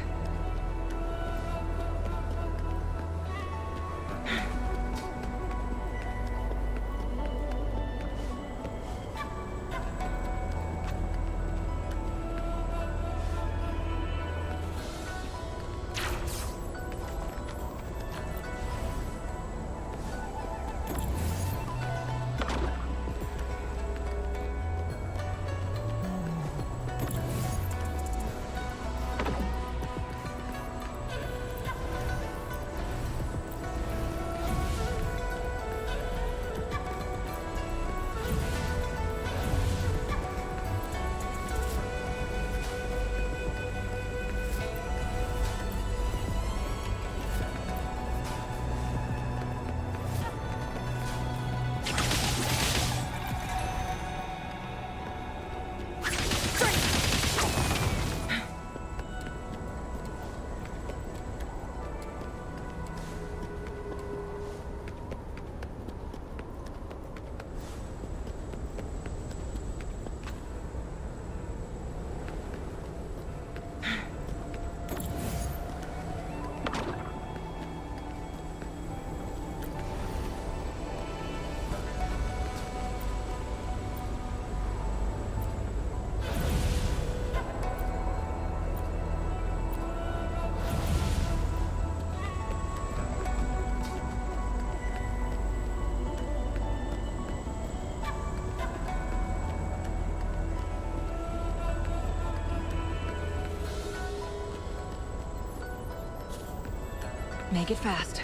Make it fast.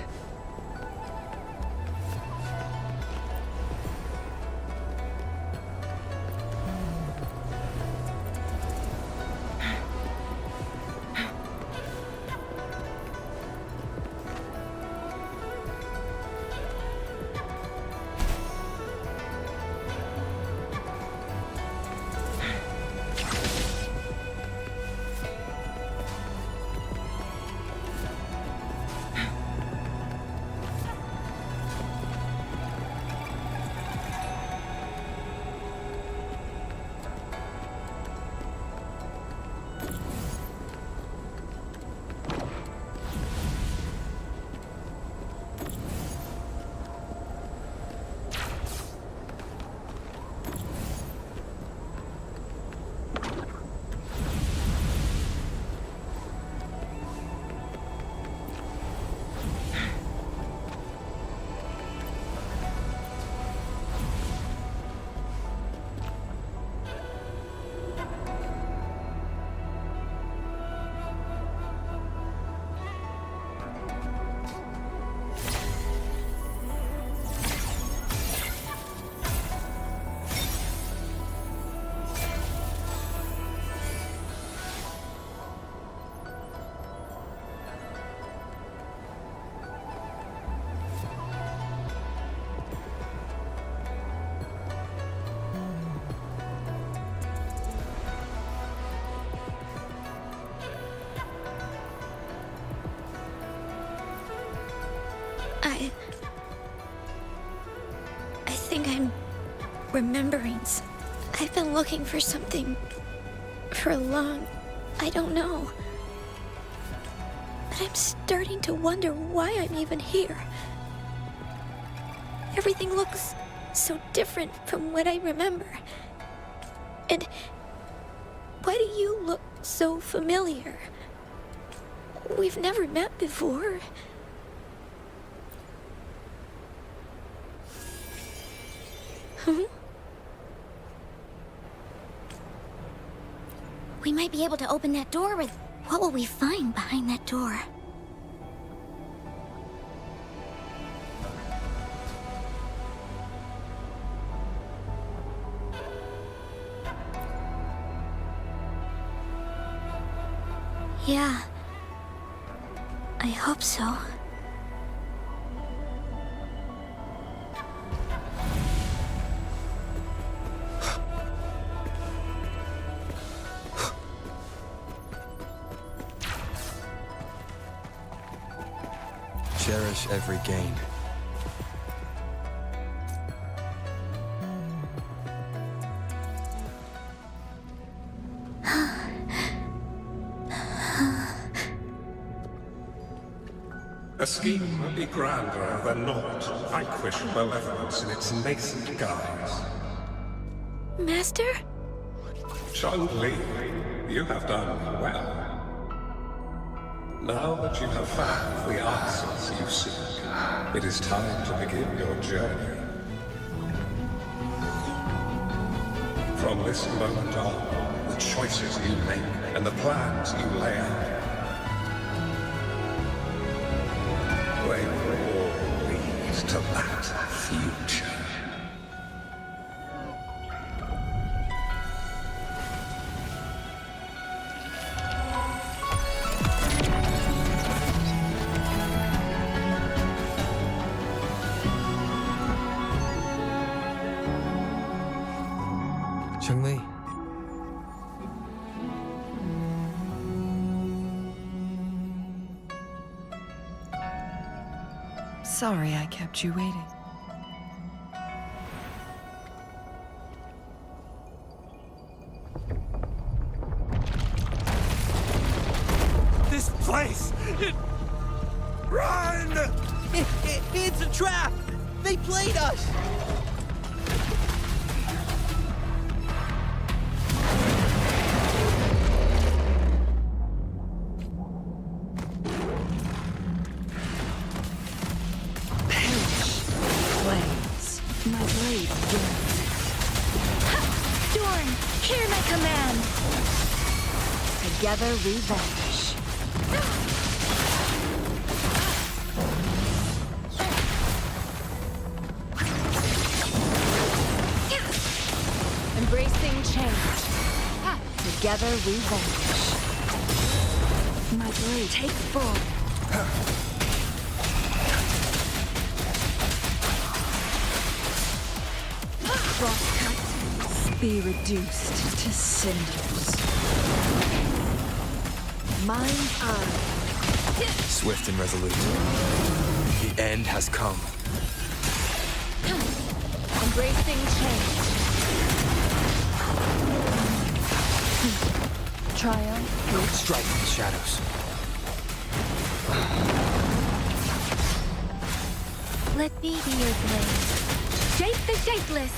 I think I'm remembering. I've been looking for something for a long, I don't know. But I'm starting to wonder why I'm even here. Everything looks so different from what I remember. And why do you look so familiar? We've never met before. We might be able to open that door with... What will we find behind that door? Yeah. I hope so. Cherish every gain. A scheme would be grander than naught, vanquish malevolence in its nascent guise. Master? Chun-Li, you have done well. Now that you have found the answers you seek, it is time to begin your journey. From this moment on, the choices you make and the plans you lay out, they will all lead to that future. Chun-Li. Sorry I kept you waiting. This place! Run! It's a trap! They played us! Flames. My blade burns. Dorn, hear my command! Together we vanish. Embracing change. Together we vanish. My blade take full. Crosscut. Be reduced to cinders. Mine eye. Swift and resolute. The end has come. Embracing change. Triumph. Strike in the shadows. Let me be your blade. Shape the shapeless!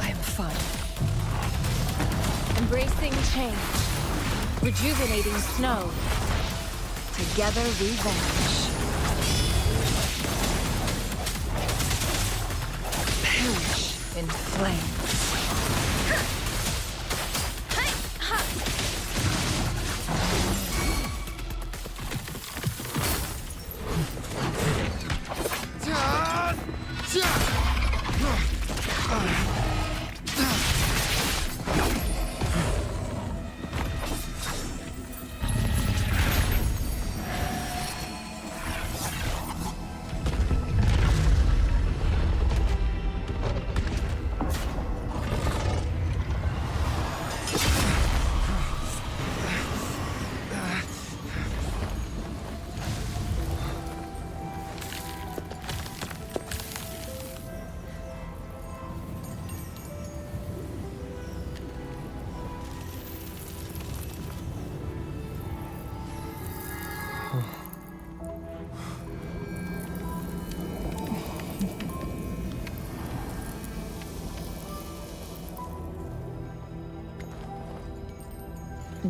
I am fine. Embracing change. Rejuvenating snow. Together we vanish. Perish in flames.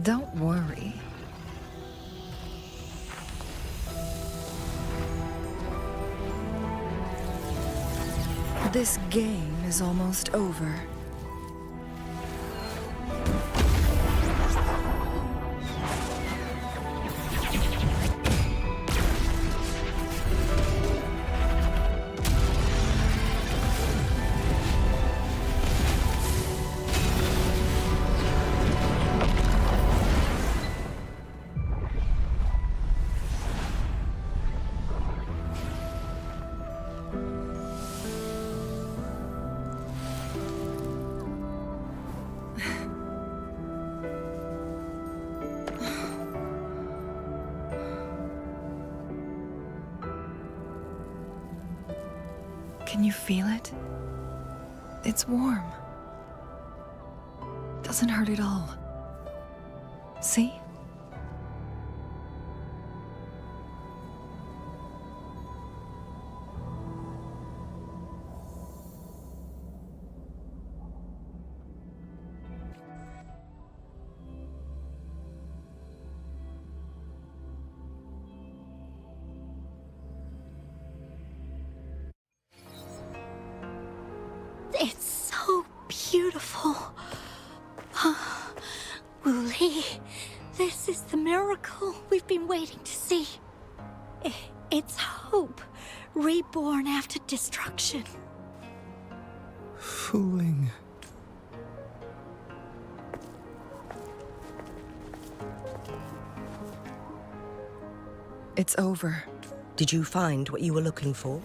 Don't worry. This game is almost over. Can you feel it? It's warm. Doesn't hurt at all. See? It's so beautiful. Wooly, this is the miracle we've been waiting to see. It's hope, reborn after destruction. Fooling. It's over. Did you find what you were looking for?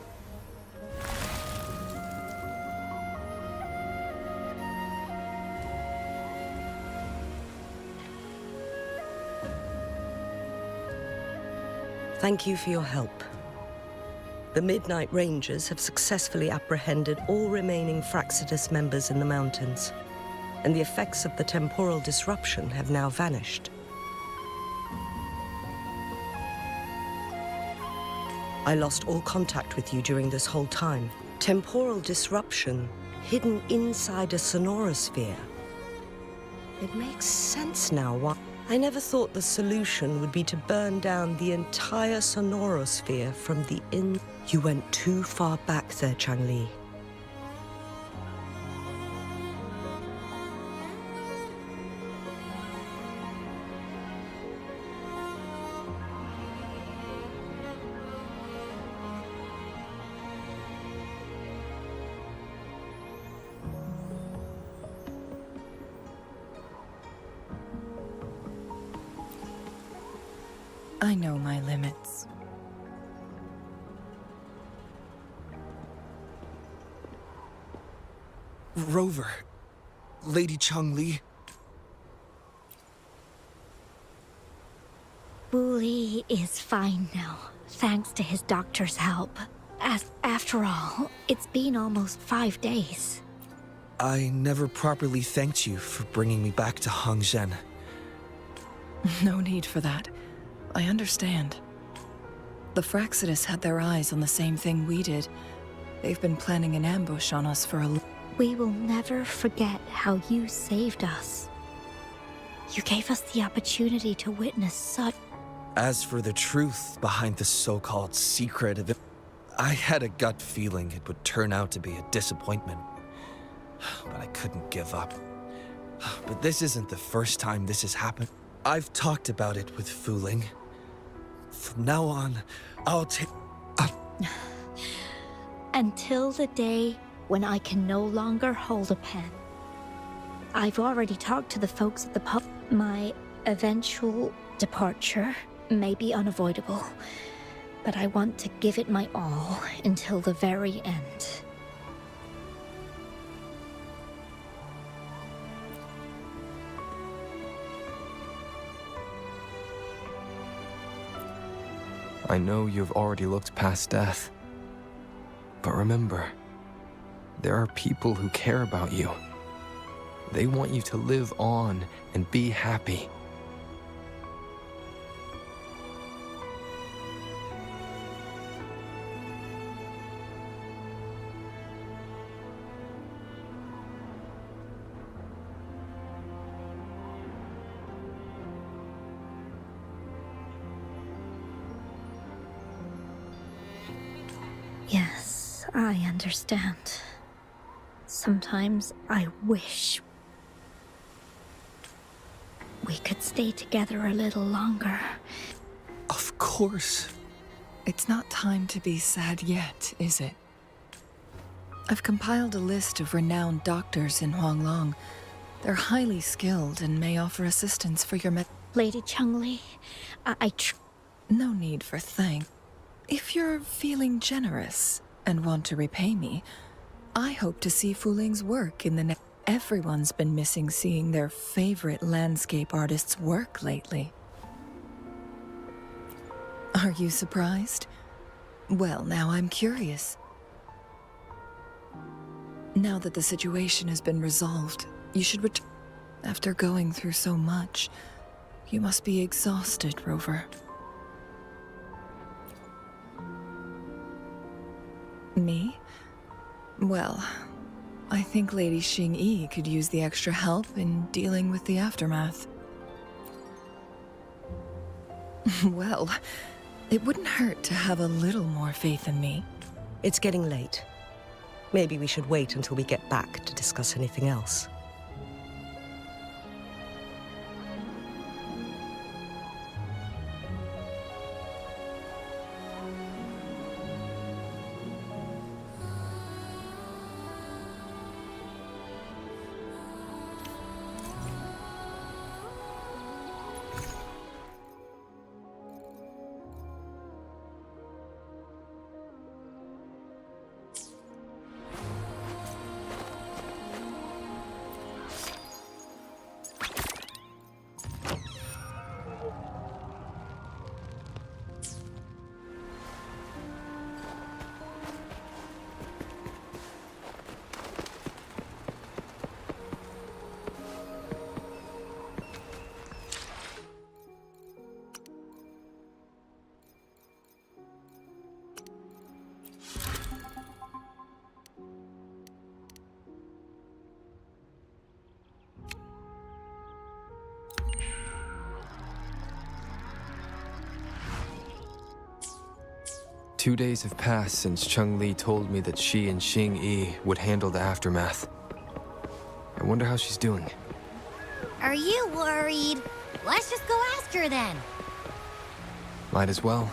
Thank you for your help. The Midnight Rangers have successfully apprehended all remaining Fraxidus members in the mountains, and the effects of the temporal disruption have now vanished. I lost all contact with you during this whole time. Temporal disruption hidden inside a sonorosphere. It makes sense now why. I never thought the solution would be to burn down the entire sonorosphere from the in. You went too far back there, Changli. I know my limits. Rover. Lady Changli. Wooly is fine now, thanks to his doctor's help. After all, it's been almost 5 days. I never properly thanked you for bringing me back to Hongzhen. No need for that. I understand. The Fraxidus had their eyes on the same thing we did. They've been planning an ambush on us for a We will never forget how you saved us. You gave us the opportunity to witness such... As for the truth behind the so-called secret of it, I had a gut feeling it would turn out to be a disappointment. But I couldn't give up. But this isn't the first time this has happened. I've talked about it with Fooling. From now on, I'll take... Until the day when I can no longer hold a pen. I've already talked to the folks at the pub. My eventual departure may be unavoidable, but I want to give it my all until the very end. I know you've already looked past death. But remember, there are people who care about you. They want you to live on and be happy. Yes, I understand. Sometimes I wish we could stay together a little longer. Of course. It's not time to be sad yet, is it? I've compiled a list of renowned doctors in Huanglong. They're highly skilled and may offer assistance for your Lady Changli, No need for thanks. If you're feeling generous and want to repay me, I hope to see Fuling's work in the next... Everyone's been missing seeing their favorite landscape artists work lately. Are you surprised? Well, now I'm curious. Now that the situation has been resolved, you should return. After going through so much, you must be exhausted, Rover. Me? Well, I think Lady Xing-Yi could use the extra help in dealing with the aftermath. Well, it wouldn't hurt to have a little more faith in me. It's getting late. Maybe we should wait until we get back to discuss anything else. Two days have passed since Cheng-Li told me that she and Xing-Yi would handle the aftermath. I wonder how she's doing. Are you worried? Let's just go ask her then. Might as well.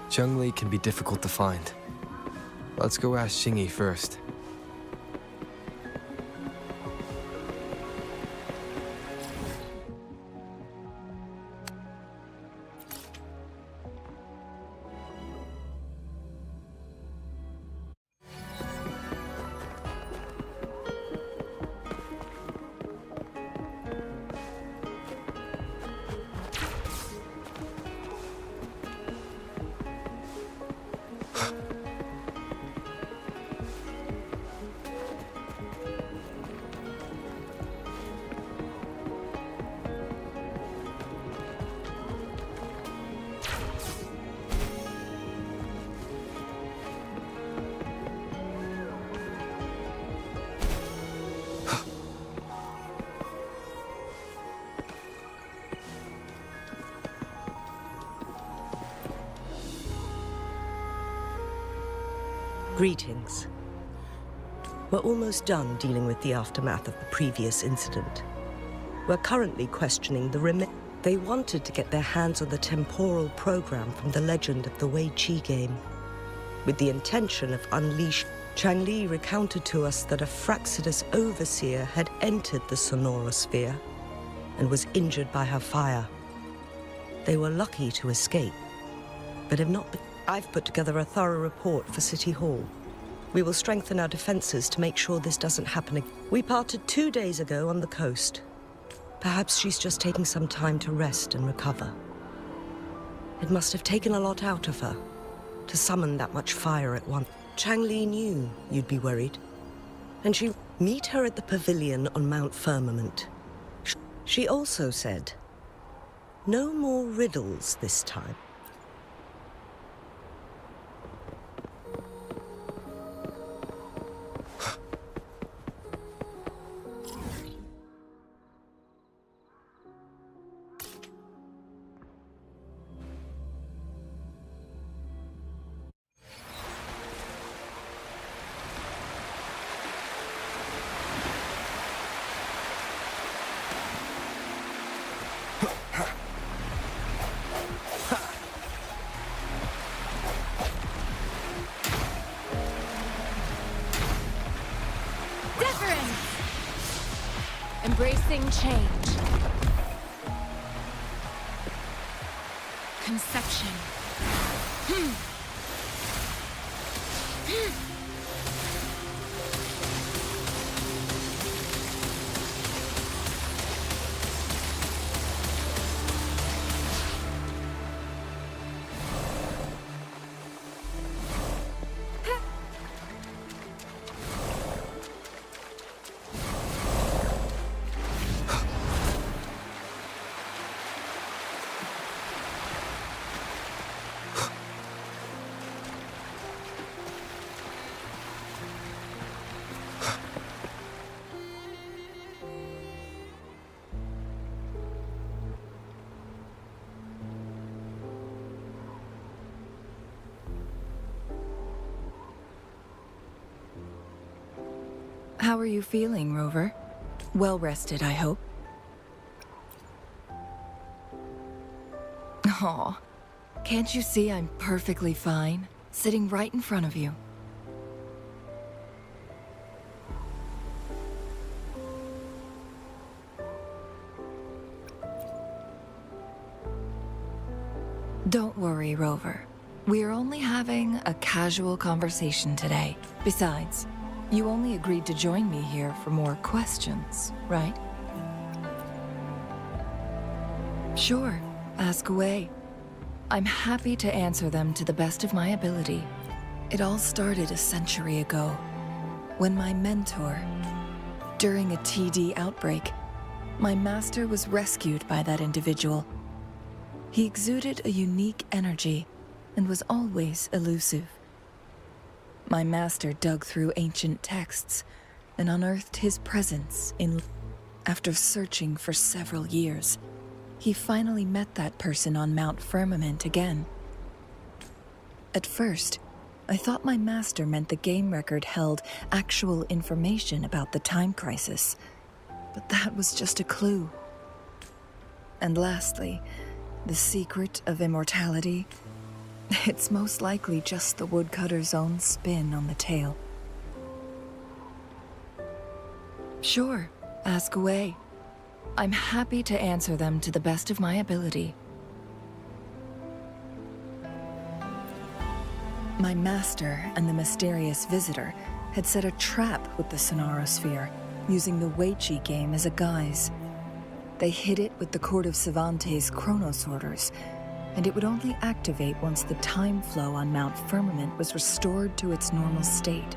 Cheng-Li can be difficult to find. Let's go ask Xing-Yi first. Greetings. We're almost done dealing with the aftermath of the previous incident. We're currently questioning the They wanted to get their hands on the temporal program from the legend of the Wei Qi game, with the intention of unleashing. Cheng-Li recounted to us that a Fraxidus overseer had entered the Sonora sphere and was injured by her fire. They were lucky to escape, but have not been. I've put together a thorough report for City Hall. We will strengthen our defenses to make sure this doesn't happen again. We parted 2 days ago on the coast. Perhaps she's just taking some time to rest and recover. It must have taken a lot out of her to summon that much fire at once. Cheng-Li knew you'd be worried, and she meet her at the pavilion on Mount Firmament. She also said, no more riddles this time. Embracing change. Conception. How are you feeling, Rover? Well rested, I hope. Aw, can't you see I'm perfectly fine, sitting right in front of you? Don't worry, Rover. We're only having a casual conversation today. Besides, you only agreed to join me here for more questions, right? Sure, ask away. I'm happy to answer them to the best of my ability. It all started a century ago, when my mentor, during a TD outbreak, my master was rescued by that individual. He exuded a unique energy and was always elusive. My master dug through ancient texts and unearthed his presence in... After searching for several years, he finally met that person on Mount Firmament again. At first, I thought my master meant the game record held actual information about the time crisis, but that was just a clue. And lastly, the secret of immortality. It's most likely just the woodcutter's own spin on the tale. Sure, ask away. I'm happy to answer them to the best of my ability. My master and the mysterious visitor had set a trap with the Sonarosphere, using the Weiqi game as a guise. They hid it with the Court of Cervantes' Chronos orders, and it would only activate once the time flow on Mount Firmament was restored to its normal state.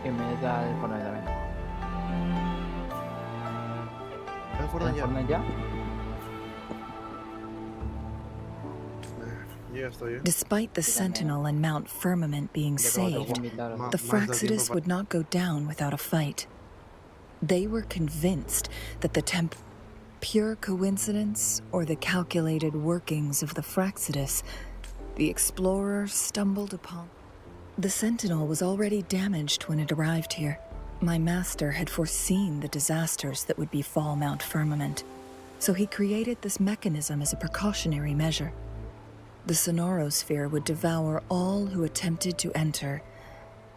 Que me da el Fortnite también. ¿El Fortnite ya? Fortnite ya? Ya estoy. Despite the Sentinel and Mount Firmament being saved, the Fraxidus would not go down without a fight. They were convinced that the pure coincidence or the calculated workings of the Fraxidus, the explorers stumbled upon. The Sentinel was already damaged when it arrived here. My master had foreseen the disasters that would befall Mount Firmament, so he created this mechanism as a precautionary measure. The Sonarosphere would devour all who attempted to enter,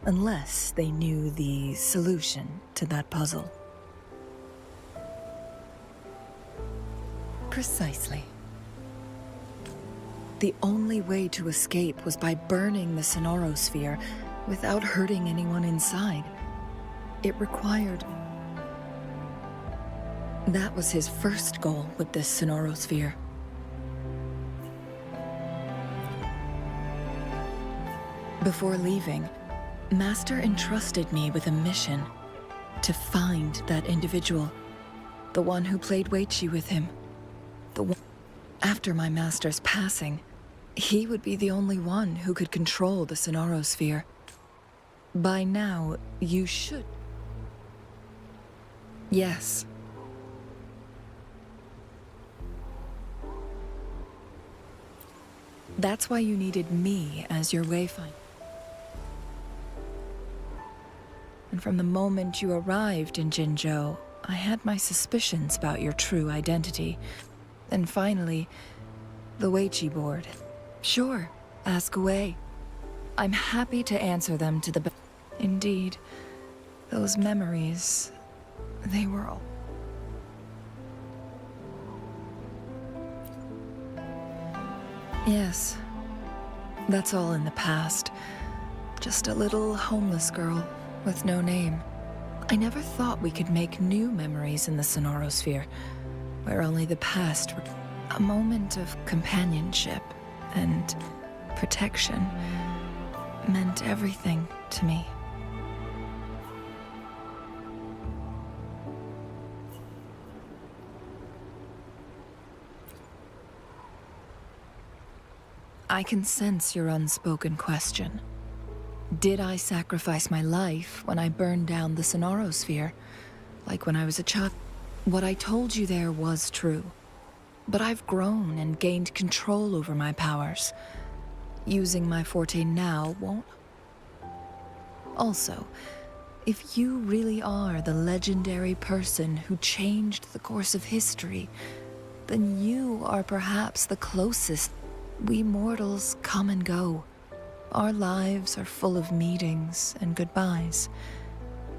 unless they knew the solution to that puzzle. Precisely. The only way to escape was by burning the Sonarosphere without hurting anyone inside. It required... That was his first goal with this Sonarosphere. Before leaving, Master entrusted me with a mission to find that individual, the one who played Weiqi with him. The one... After my master's passing, he would be the only one who could control the Sonarosphere. By now, you should... Yes. That's why you needed me as your wayfinder. And from the moment you arrived in Jinzhou, I had my suspicions about your true identity. And finally, The Weichi board. Sure, ask away. I'm happy to answer them to the best. Indeed, those memories, they were all... Yes, that's all in the past. Just a little homeless girl with no name. I never thought we could make new memories in the Sonorosphere, where only the past, a moment of companionship and protection, meant everything to me. I can sense your unspoken question. Did I sacrifice my life when I burned down the Sonorosphere, like when I was a child? What I told you there was true, but I've grown and gained control over my powers. Using my forte now won't. Also, if you really are the legendary person who changed the course of history, then you are perhaps the closest. We mortals come and go. Our lives are full of meetings and goodbyes.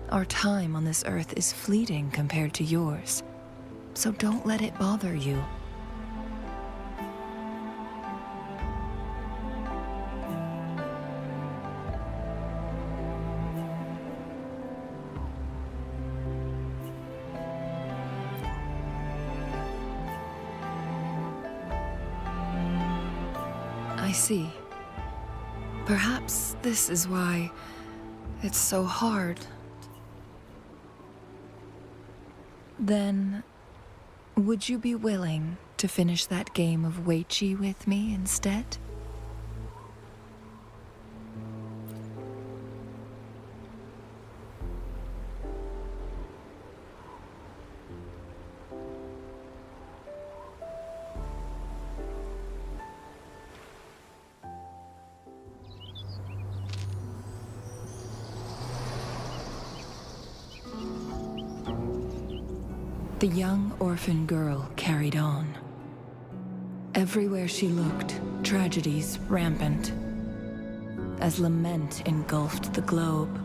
Our time on this earth is fleeting compared to yours, so don't let it bother you. I see. Perhaps this is why it's so hard. Then, would you be willing to finish that game of Weichi with me instead? The young orphan girl carried on. Everywhere she looked, tragedies rampant. As lament engulfed the globe,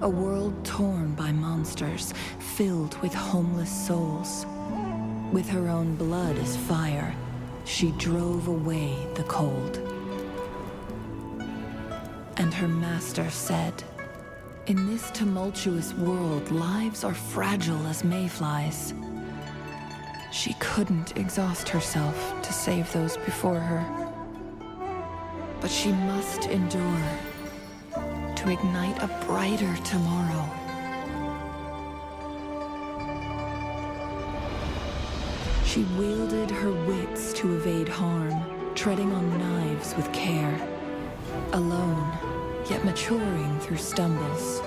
a world torn by monsters, filled with homeless souls. With her own blood as fire, she drove away the cold. And her master said, "In this tumultuous world, lives are fragile as mayflies." She couldn't exhaust herself to save those before her. But she must endure to ignite a brighter tomorrow. She wielded her wits to evade harm, treading on knives with care. Alone, yet maturing through stumbles.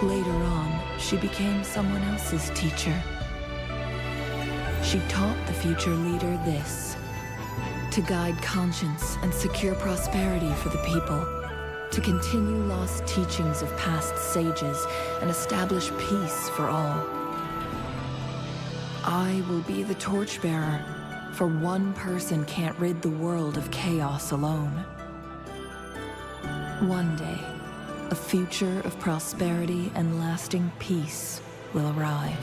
Later on, she became someone else's teacher. She taught the future leader this: to guide conscience and secure prosperity for the people, to continue lost teachings of past sages and establish peace for all. I will be the torchbearer, for one person can't rid the world of chaos alone. One day, a future of prosperity and lasting peace will arrive.